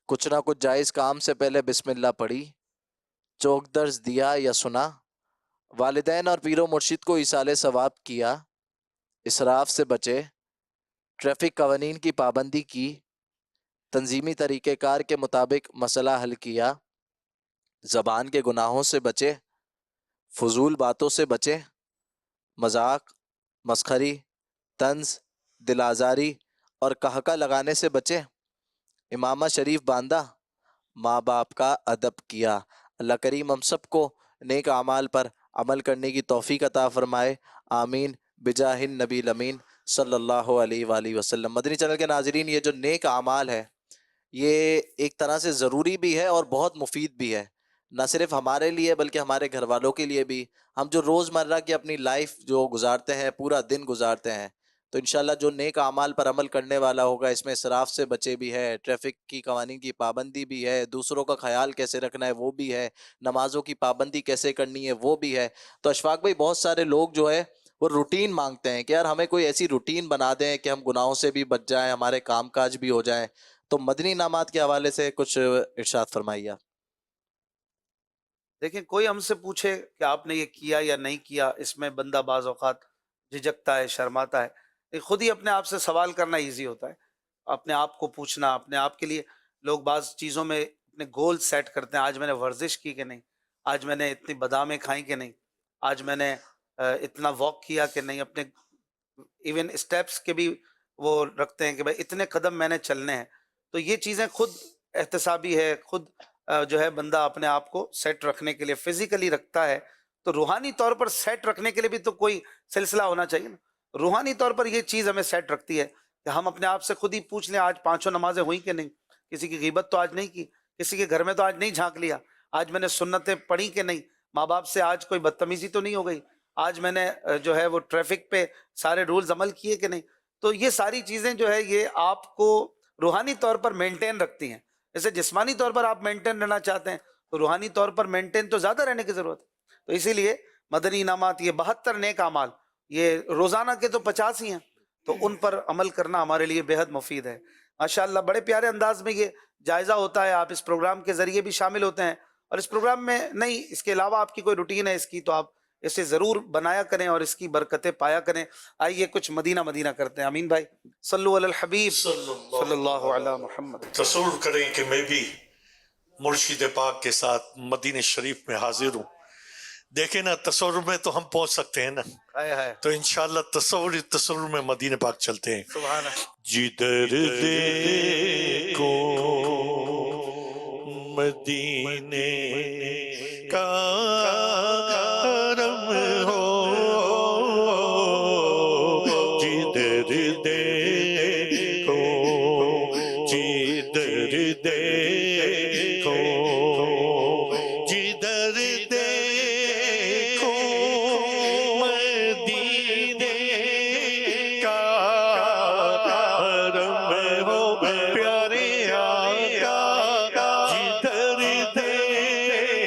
کچھ نہ کچھ جائز کام سے پہلے بسم اللہ پڑھی، چوک درس دیا یا سنا، والدین اور پیر و مرشد کو ایصال ثواب کیا، اسراف سے بچے، ٹریفک قوانین کی پابندی کی، تنظیمی طریقہ کار کے مطابق مسئلہ حل کیا، زبان کے گناہوں سے بچے، فضول باتوں سے بچے، مذاق، مسخری، طنز، دل آزاری اور قہقہ لگانے سے بچے، امامہ شریف باندھا، ماں باپ کا ادب کیا۔ اللہ کریم ہم سب کو نیک اعمال پر عمل کرنے کی توفیق عطا فرمائے، آمین بجاہ النبی الامین صلی اللہ علیہ وآلہ وسلم۔ مدنی چینل کے ناظرین، یہ جو نیک اعمال ہے یہ ایک طرح سے ضروری بھی ہے اور بہت مفید بھی ہے، نہ صرف ہمارے لیے بلکہ ہمارے گھر والوں کے لیے بھی۔ ہم جو روزمرہ کی اپنی لائف جو گزارتے ہیں، پورا دن گزارتے ہیں، تو انشاءاللہ جو نیک اعمال پر عمل کرنے والا ہوگا، اس میں اسراف سے بچے بھی ہے، ٹریفک کی قوانین کی پابندی بھی ہے، دوسروں کا خیال کیسے رکھنا ہے وہ بھی ہے، نمازوں کی پابندی کیسے کرنی ہے وہ بھی ہے۔ تو اشفاق بھائی، بہت سارے لوگ جو ہے وہ روٹین مانگتے ہیں کہ یار ہمیں کوئی ایسی روٹین بنا دیں کہ ہم گناہوں سے بھی بچ جائیں، ہمارے کام کاج بھی ہو جائیں۔ تو مدنی انعامات کے حوالے سے کچھ ارشاد فرمائیے آپ۔ دیکھیں، کوئی ہم سے پوچھے کہ آپ نے یہ کیا یا نہیں کیا، اس میں بندہ بعض اوقات جھجکتا ہے، شرماتا ہے۔ خود ہی اپنے آپ سے سوال کرنا ایزی ہوتا ہے، اپنے آپ کو پوچھنا۔ اپنے آپ کے لیے لوگ بعض چیزوں میں اپنے گول سیٹ کرتے ہیں، آج میں نے ورزش کی کہ نہیں، آج میں نے اتنی بادامیں کھائیں کہ نہیں، آج میں نے اتنا واک کیا کہ نہیں، اپنے ایون اسٹیپس کے بھی وہ رکھتے ہیں کہ بھائی اتنے قدم میں نے چلنے ہیں۔ تو یہ چیزیں خود احتسابی ہے، خود جو ہے بندہ اپنے آپ کو سیٹ رکھنے کے لیے فزیکلی رکھتا ہے، تو روحانی طور پر سیٹ رکھنے کے لیے بھی تو کوئی سلسلہ ہونا چاہیے نا۔ روحانی طور پر یہ چیز ہمیں سیٹ رکھتی ہے کہ ہم اپنے آپ سے خود ہی پوچھ لیں، آج 5 نمازیں ہوئی کہ نہیں، کسی کی غیبت تو آج نہیں کی، کسی کے گھر میں تو آج نہیں جھانک لیا، آج میں نے سنتیں پڑھی کہ نہیں، ماں باپ سے آج کوئی بدتمیزی تو نہیں ہو گئی، آج میں نے جو ہے وہ ٹریفک پہ سارے رولز عمل کیے کہ نہیں۔ تو یہ ساری چیزیں جو ہے یہ آپ کو روحانی طور پر مینٹین رکھتی ہیں۔ جیسے جسمانی طور پر آپ مینٹین رہنا چاہتے ہیں تو روحانی طور پر مینٹین تو زیادہ رہنے کی ضرورت ہے۔ تو اسی لیے مدنی انعامات، یہ 72 نیک اعمال، یہ روزانہ کے تو 50 ہی ہیں، تو ان پر عمل کرنا ہمارے لیے بے حد مفید ہے۔ ماشاءاللہ بڑے پیارے انداز میں یہ جائزہ ہوتا ہے، آپ اس پروگرام کے ذریعے بھی شامل ہوتے ہیں، اور اس پروگرام میں نہیں، اس کے علاوہ آپ کی کوئی روٹین ہے اس کی، تو آپ اسے ضرور بنایا کریں اور اس کی برکتیں پایا کریں۔ آئیے کچھ مدینہ مدینہ کرتے ہیں۔ امین بھائی، صلو علی الحبیب صلی اللہ علی محمد۔ تصور کریں کہ میں بھی مرشد پاک کے ساتھ مدینہ شریف میں حاضر ہوں۔ دیکھیں نا، تصور میں تو ہم پہنچ سکتے ہیں نا، تو انشاءاللہ تصور میں مدینہ پاک چلتے ہیں۔ جدھر دیکھو مدینے کا کرم ہو، جدھر دیکھو، جدھر دیکھو، جدھر دیکھو مدینے کا کرم ہو، پیارے آقا جدھر دیکھو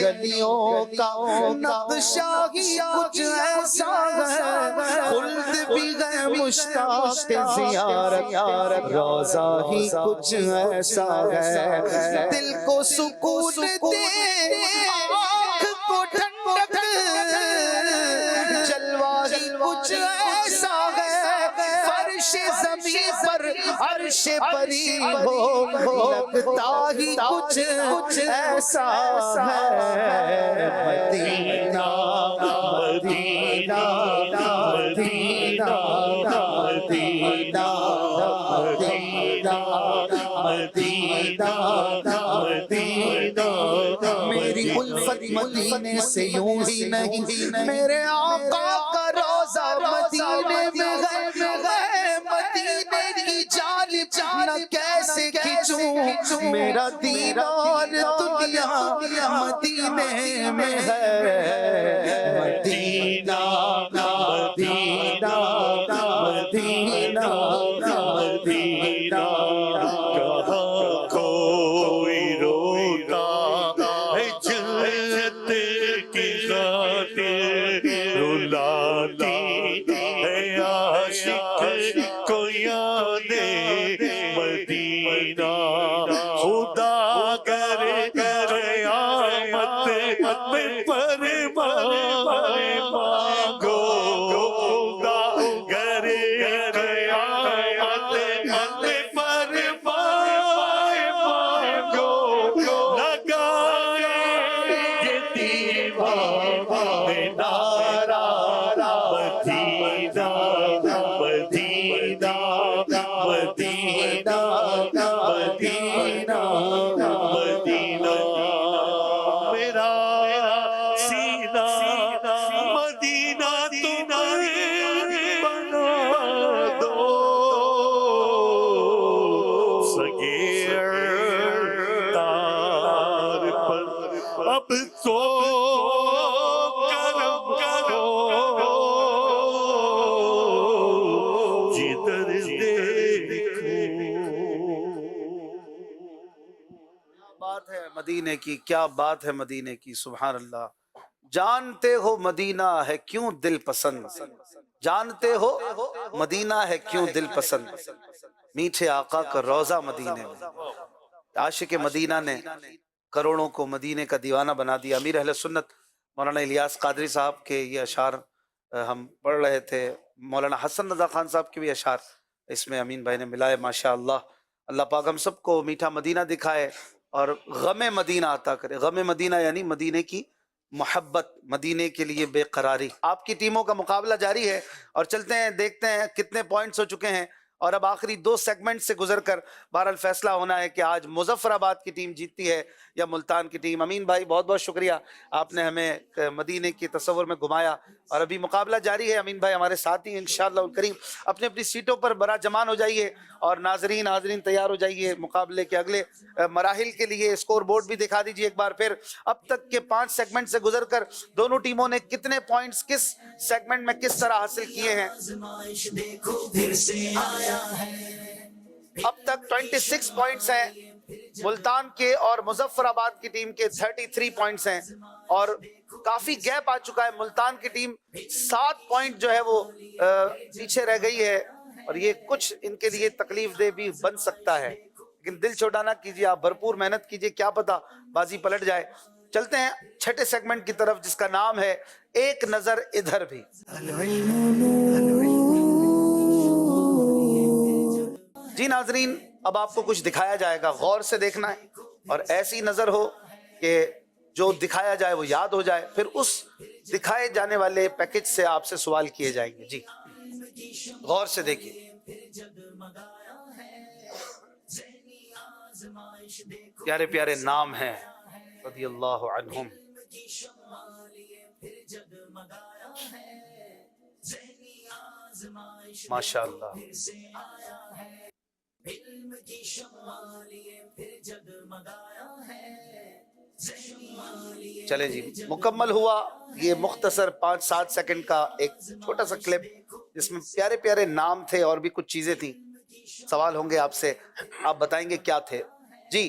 گلیوں کا نقشہ ہی کچھ ایسا ہے، خلد بھی ہے مشتاق زیارت، روضہ ہی کچھ ایسا ہے، دل کو سکون دے آنکھ کو ٹھنڈک، جلوہ ہی کچھ ایسا ہے، فرش زمین پر عرش پری ہو، لگتا ہی کچھ ایسا ہے، مدینہ مدینہ مدینہ مدینہ مدینہ مدینہ، میری الفت مدینے سے یوں ہی نہیں، میرے آقا کا روضہ مدینے میں ہے، مدینے کی جانب نہ کیسے کھینچوں، میرا دیدار دنیا مدینے میں ہے، مدینہ مدینہ مدینہ مدینہ، کہاں کوئی روتا ہے جنت کی خاطر، رلاتی ہے عاشق کو یاد مدینہ، خدا کرے قیامت میں فرمائے مانگو، خدا کرے قیامت میں فرمائے مانگو، لگائے یہ دیوانے نعرہ مدینہ مدینہ مدینہ مدینہ مدینہ، میرا سینہ مدینہ تمہیں بنا دو، صغیر تار پر اب تو کرم کرو، جدھر بات ہے مدینے کی، کیا بات ہے مدینے کی، سبحان اللہ۔ جانتے ہو مدینہ ہے کیوں دل پسند، جانتے ہو مدینہ ہے کیوں دل پسند، میٹھے آقا کا روضہ مدینے میں، عاشق مدینہ نے کروڑوں کو مدینے کا دیوانہ بنا دیا۔ امیر اہل سنت مولانا الیاس قادری صاحب کے یہ اشعار ہم پڑھ رہے تھے، مولانا حسن رضا خان صاحب کے بھی اشعار اس میں امین بھائی نے ملائے، ماشاءاللہ۔ اللہ پاک ہم سب کو میٹھا مدینہ دکھائے اور غم مدینہ عطا کرے۔ غم مدینہ یعنی مدینے کی محبت، مدینے کے لیے بے قراری۔ آپ کی ٹیموں کا مقابلہ جاری ہے اور چلتے ہیں دیکھتے ہیں کتنے پوائنٹس ہو چکے ہیں، اور اب آخری 2 سیگمنٹ سے گزر کر بہرحال فیصلہ ہونا ہے کہ آج مظفر آباد کی ٹیم جیتتی ہے یا ملتان کی ٹیم۔ امین بھائی بہت بہت شکریہ، آپ نے ہمیں مدینے کے تصور میں گھمایا، اور ابھی مقابلہ جاری ہے۔ امین بھائی ہمارے ساتھ ہی انشاءاللہ الکریم، اپنی اپنی سیٹوں پر برا جمان ہو جائیے، اور ناظرین حاضرین تیار ہو جائیے مقابلے کے اگلے مراحل کے لیے۔ اسکور بورڈ بھی دکھا دیجیے ایک بار پھر، اب تک کے 5 سیگمنٹ سے گزر کر دونوں ٹیموں نے کتنے پوائنٹس کس سیگمنٹ میں کس طرح حاصل کیے ہیں۔ اب تک 26 پوائنٹس ہیں ملتان کے، اور مظفر آباد کی ٹیم کے 33 پوائنٹس ہیں، اور کافی گیپ آ چکا ہے۔ ملتان کی ٹیم 7 پوائنٹ جو ہے وہ پیچھے رہ گئی ہے، اور یہ کچھ ان کے لیے تکلیف دہ بھی بن سکتا ہے، لیکن دل چھوٹا نہ کیجیے، آپ بھرپور محنت کیجیے، کیا پتا بازی پلٹ جائے۔ چلتے ہیں چھٹے سیگمنٹ کی طرف، جس کا نام ہے ایک نظر ادھر بھی۔ جی ناظرین، اب آپ کو کچھ دکھایا جائے گا، غور سے دیکھنا ہے، اور ایسی نظر ہو کہ جو دکھایا جائے وہ یاد ہو جائے، پھر اس دکھائے جانے والے پیکج سے آپ سے سوال کیے جائیں گے۔ جی غور سے دیکھیے، پیارے پیارے نام ہیں رضی اللہ عنہم۔ ماشاء اللہ، چلے جی مکمل ہوا یہ مختصر 5-7 سیکنڈ کا ایک چھوٹا سا کلپ، جس میں پیارے پیارے نام تھے اور بھی کچھ چیزیں تھیں۔ سوال ہوں گے آپ سے، آپ بتائیں گے کیا تھے۔ جی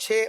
6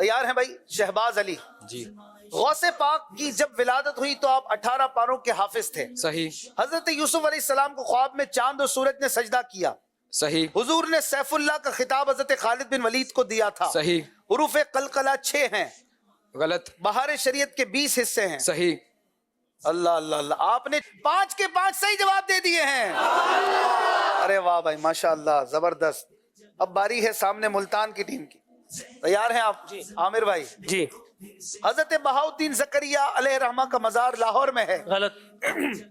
تیار ہیں بھائی؟ شہباز علی جی غوث پاک کی جب ولادت ہوئی تو آپ 18 پاروں کے حافظ تھے. صحیح حضرت یوسف علیہ السلام کو خواب میں چاند اور سورج نے سجدہ کیا. صحیح حضور نے سیف اللہ کا خطاب حضرت خالد بن ولید کو دیا تھا. صحیح حروف قلقلہ 6 ہیں. غلط. بہار شریعت کے 20 حصے ہیں. صحیح. اللہ اللہ اللہ، آپ نے 5 کے 5 صحیح جواب دے دیے ہیں. ارے واہ بھائی، ماشاء اللہ، زبردست. اب باری ہے سامنے ملتان کی ٹیم کی. تیار ہیں آپ؟ جی. عامر بھائی جی. حضرت بہاؤدین زکریہ علیہ الرحمہ کا مزار لاہور میں ہے. غلط.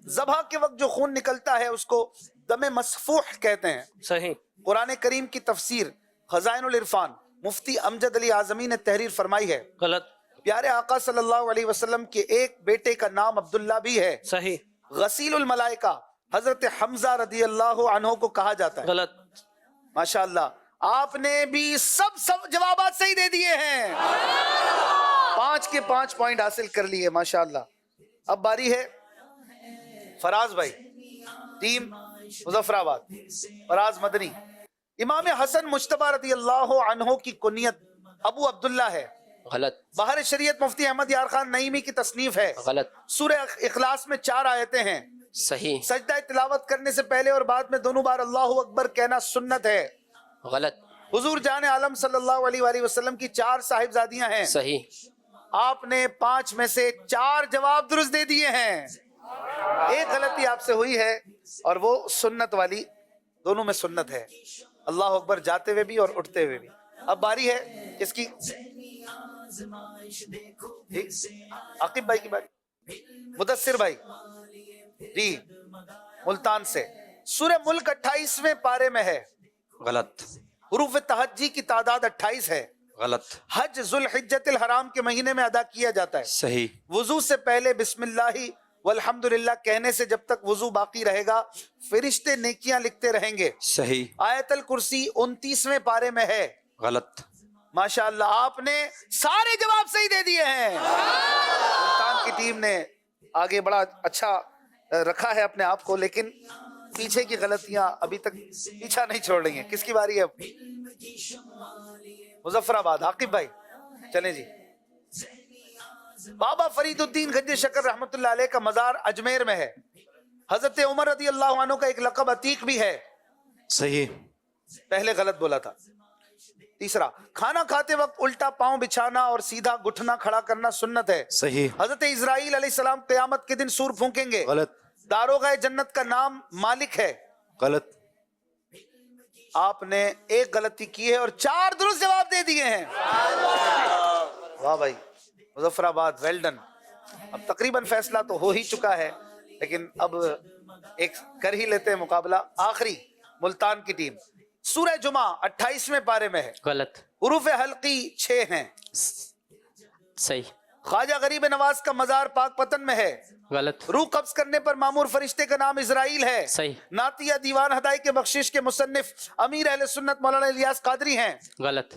ذبح کے وقت جو خون نکلتا ہے اس کو دم مسفوح کہتے ہیں. صحیح. قرآن کریم کی تفسیر خزائن العرفان مفتی امجد علی اعظمی نے تحریر فرمائی ہے. غلط. پیارے آقا صلی اللہ علیہ وسلم کے ایک بیٹے کا نام عبداللہ بھی ہے. صحیح. غسیل الملائکہ حضرت حمزہ رضی اللہ عنہ کو کہا جاتا ہے. غلط. ماشاءاللہ، آپ نے بھی سب جوابات صحیح دے دیے ہیں. 5 کے 5 پوائنٹ حاصل کر لیے ماشاءاللہ. اب باری ہے فراز بھائی، ٹیم مظفر آباد، فراز مدنی. امام حسن مجتبی رضی اللہ عنہ کی کنیت ابو عبداللہ ہے. غلط. بہار شریعت مفتی احمد یار خان نعیمی کی تصنیف ہے. غلط. سورہ اخلاص میں 4 آیتیں ہیں. صحیح. سجدہ تلاوت کرنے سے پہلے اور بعد میں دونوں بار اللہ اکبر کہنا سنت ہے. غلط. حضور جان عالم صلی اللہ علیہ وآلہ وسلم کی 4 صاحبزادیاں ہیں. صحیح. آپ نے 5 میں سے 4 جواب درست دے دیے ہیں. ایک غلطی آپ سے ہوئی ہے اور وہ سنت والی، دونوں میں سنت ہے. اللہ اکبر جاتے ہوئے بھی اور اٹھتے ہوئے بھی. اب باری ہے کس کی؟ عاقب بھائی کی باری. مدثر بھائی جی ملتان سے. سورہ ملک 28ویں پارے میں ہے. غلط. حروف تہجی کی تعداد 28 ہے. غلط. حج ذوالحجۃ الحرام کے مہینے میں ادا کیا جاتا ہے. صحیح. وضو سے پہلے بسم اللہ والحمدللہ کہنے سے جب تک وضو باقی رہے گا فرشتے نیکیاں لکھتے رہیں گے. صحیح. آیت الکرسی 29ویں پارے میں ہے. غلط. ماشاءاللہ، آپ نے سارے جواب صحیح دے دیے ہیں. ملتان کی ٹیم نے آگے بڑا اچھا رکھا ہے اپنے آپ کو، لیکن پیچھے کی غلطیاں ابھی تک پیچھا نہیں چھوڑ رہی ہیں. کس کی باری ہے اب؟ مظفر آباد، عاقب بھائی چلیں جی. بابا فرید الدین گنج شکر رحمت اللہ علیہ کا مزار اجمیر میں ہے. حضرت عمر رضی اللہ عنہ کا ایک لقب عتیق بھی ہے. صحیح. پہلے غلط بولا تھا. تیسرا، کھانا کھاتے وقت الٹا پاؤں بچھانا اور سیدھا گھٹنا کھڑا کرنا سنت ہے. صحیح. حضرت اسرائیل علیہ السلام قیامت کے دن سور پھونکیں گے. غلط. داروغہ جنت کا نام مالک ہے. غلط. آپ نے ایک غلطی کی ہے اور 4 درست جواب دے دیے ہیں. واہ بھائی، مظفر آباد ویل ڈن. اب تقریباً فیصلہ تو ہو ہی چکا ہے، لیکن اب ایک کر ہی لیتے ہیں مقابلہ. آخری ملتان کی ٹیم. سورہ جمعہ 28ویں پارے میں ہے. غلط. حروف حلقی 6 ہیں. صحیح. خواجہ غریب نواز کا مزار پاک پتن میں ہے. غلط. روح قبض کرنے پر معمور فرشتے کا نام اسرائیل ہے. صحیح. نعتیہ دیوان ہدایت کے بخشش کے مصنف امیر اہل سنت مولانا الیاس قادری ہیں. غلط.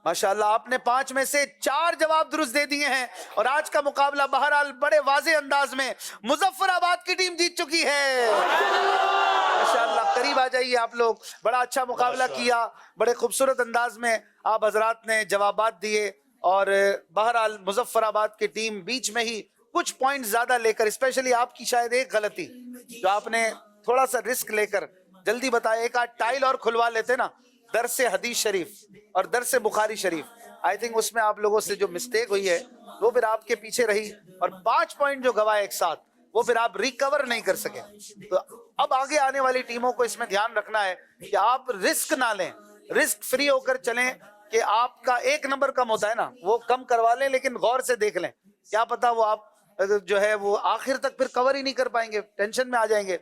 ماشاءاللہ، آپ نے 5 میں سے 4 جواب درست دے دیے ہیں اور آج کا مقابلہ بہرحال بڑے واضح انداز میں مظفر آباد کی ٹیم جیت چکی ہے. ماشاءاللہ، قریب آ جائیے آپ لوگ. بڑا اچھا مقابلہ کیا، بڑے خوبصورت انداز میں آپ حضرات نے جوابات دیے اور بہرحال مظفر آباد کی ٹیم بیچ میں ہی کچھ پوائنٹ زیادہ لے کر، اسپیشلی آپ کی شاید ایک غلطی جو آپ نے تھوڑا سا رسک لے کر جلدی بتایا. ایک آدھ ٹائل اور کھلوا لیتے نا، درس حدیث شریف اور درس بخاری شریف، آئی تھنک اس میں آپ لوگوں سے جو مسٹیک ہوئی ہے وہ پھر آپ کے پیچھے رہی اور 5 پوائنٹ جو گوائے ایک ساتھ وہ پھر آپ ریکور نہیں کر سکے. تو اب آگے آنے والی ٹیموں کو اس میں دھیان رکھنا ہے کہ آپ رسک نہ لیں، رسک فری ہو کر چلیں. کہ آپ کا 1 نمبر کم ہوتا ہے نا، وہ کم کروا لیں لیکن غور سے دیکھ لیں. کیا پتا وہ آپ جو ہے وہ آخر تک پھر کور ہی نہیں کر پائیں گے، ٹینشن میں آ جائیں گے.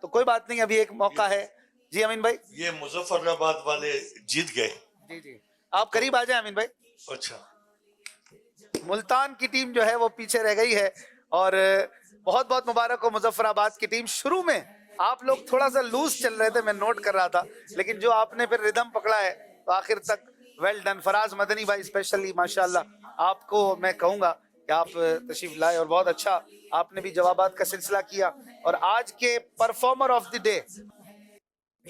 تو کوئی بات نہیں، ابھی ایک موقع ہے. جی امین بھائی. یہ مظفر آباد والے جیت گئے. جی جی آپ قریب آ جائیں امین بھائی. اچھا، ملتان کی ٹیم جو ہے وہ پیچھے رہ گئی ہے اور بہت بہت مبارک ہو مظفر آباد کی ٹیم. شروع میں آپ لوگ تھوڑا سا لوز چل رہے تھے، میں نوٹ کر رہا تھا، لیکن جو آپ نے پھر ردم پکڑا ہے تو آخر تک ویل ڈن. فراز مدنی بھائی اسپیشلی ماشاءاللہ آپ کو میں کہوں گا کہ آپ تشریف لائے اور بہت اچھا آپ نے بھی جوابات کا سلسلہ کیا. اور آج کے پرفارمر آف دی ڈے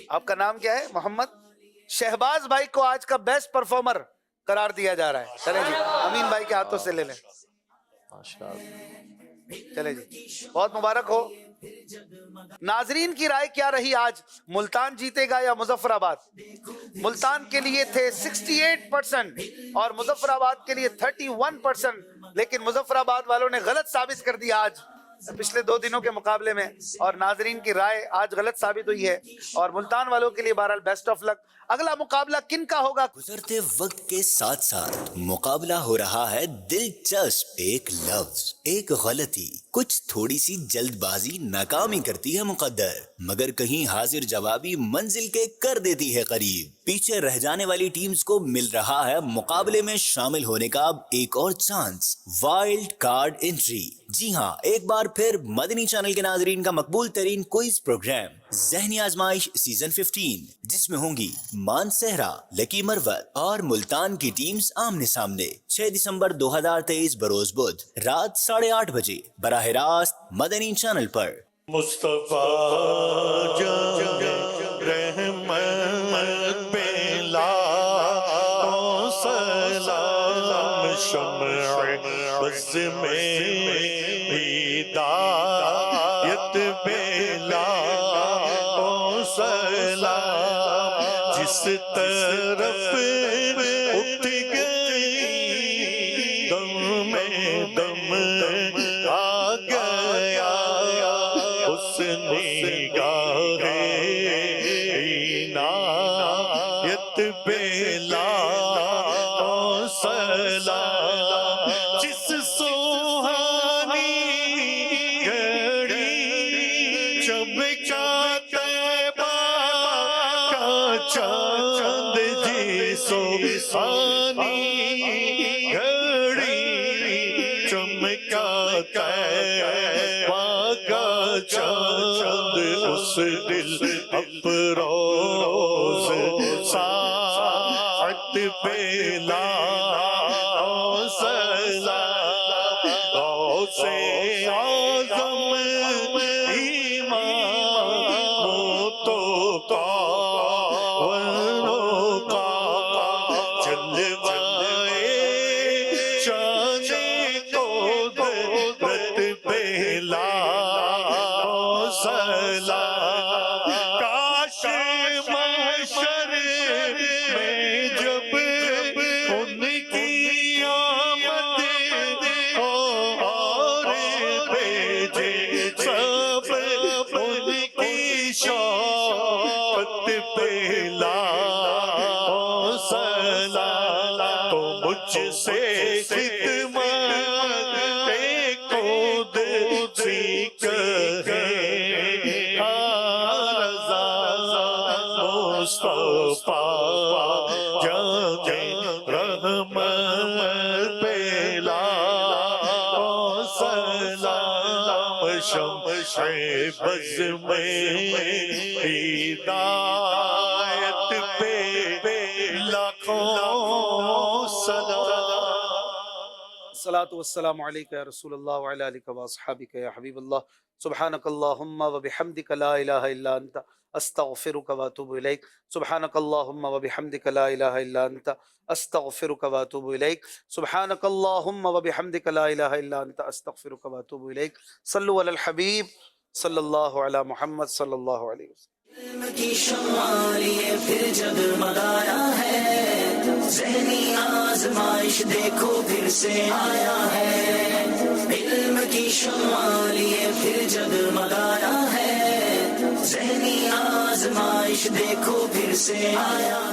آپ کا نام کیا ہے؟ محمد شہباز بھائی کو آج کا بیسٹ پرفارمر قرار دیا جا رہا ہے. چلے جی امین بھائی کے ہاتھوں سے لے لیں. چلے جی بہت مبارک ہو. ناظرین کی رائے کیا رہی آج؟ ملتان جیتے گا یا مظفر آباد؟ ملتان کے لیے تھے 68% اور مظفر آباد کے لیے 31%، لیکن مظفر آباد والوں نے غلط ثابت کر دیا آج پچھلے 2 دنوں کے مقابلے میں، اور ناظرین کی رائے آج غلط ثابت ہوئی ہے. اور ملتان والوں کے لیے بہرحال بیسٹ آف لک. اگلا مقابلہ کن کا ہوگا؟ گزرتے وقت کے ساتھ ساتھ مقابلہ ہو رہا ہے دلچسپ. ایک لفظ، ایک غلطی، کچھ تھوڑی سی جلد بازی ناکامی کرتی ہے مقدر، مگر کہیں حاضر جوابی منزل کے کر دیتی ہے قریب. پیچھے رہ جانے والی ٹیمز کو مل رہا ہے مقابلے میں شامل ہونے کا اب ایک اور چانس، وائلڈ کارڈ انٹری. جی ہاں، ایک بار پھر مدنی چینل کے ناظرین کا مقبول ترین کوئز پروگرام ذہنی آزمائش سیزن 15، جس میں ہوں گی مان صحرا، لکی مروت اور ملتان کی ٹیمز آمنے سامنے. 6 دسمبر 2023 بروز بدھ رات 8:30 بجے براہ راست مدنی چینل پر. مصطفیٰ رحمت بلا سلام شمع بز میں ہدایت بلا سلام جس طرف اٹھ گئی دم میں دم آ گیا اس نگاہ عنایت بلا سلام جس سوہانی گھڑی چمکا طیبہ کا چاند جی سوہانی گھڑی چمکا طیبہ کا چاند اس دل افروز ساعت بلا سلام غوث اعظم ایمان تو کا جلوائے شان قدرت بلا سلام کاش محشر میں جب ان کی آمد اور بھیجے سب ان کی شوقت بلا سلام تو مجھ سے خدمت قدسی کہے رضا مصطفیٰ جان رحمت بلا سلام شمع بز میں ہدایت پہ لاکھوں سلام. الصلاة والسلام علیکہ یا رسول اللہ وعلی آلکہ واصحابکہ یا حبیب اللہ. سبحانک اللہم وبحمدک لا الہ الا انت استغفرک واتوب الیک. سبحانک اللہم وبحمدک لا الہ الا انت استغفرک واتوب الیک. سبحانک اللہم وبحمدک لا الہ الا انت استغفرک واتوب الیک. صلو علی الحبیب صلی اللہ علی محمد صلی اللہ علیہ وسلم. علم کی شمع لیے پھر جگمگایا ہے، ذہنی آزمائش دیکھو پھر سے آیا ہے. علم کی شمع لیے پھر جگمگایا ہے، ذہنی آزمائش دیکھو پھر سے آیا ہے.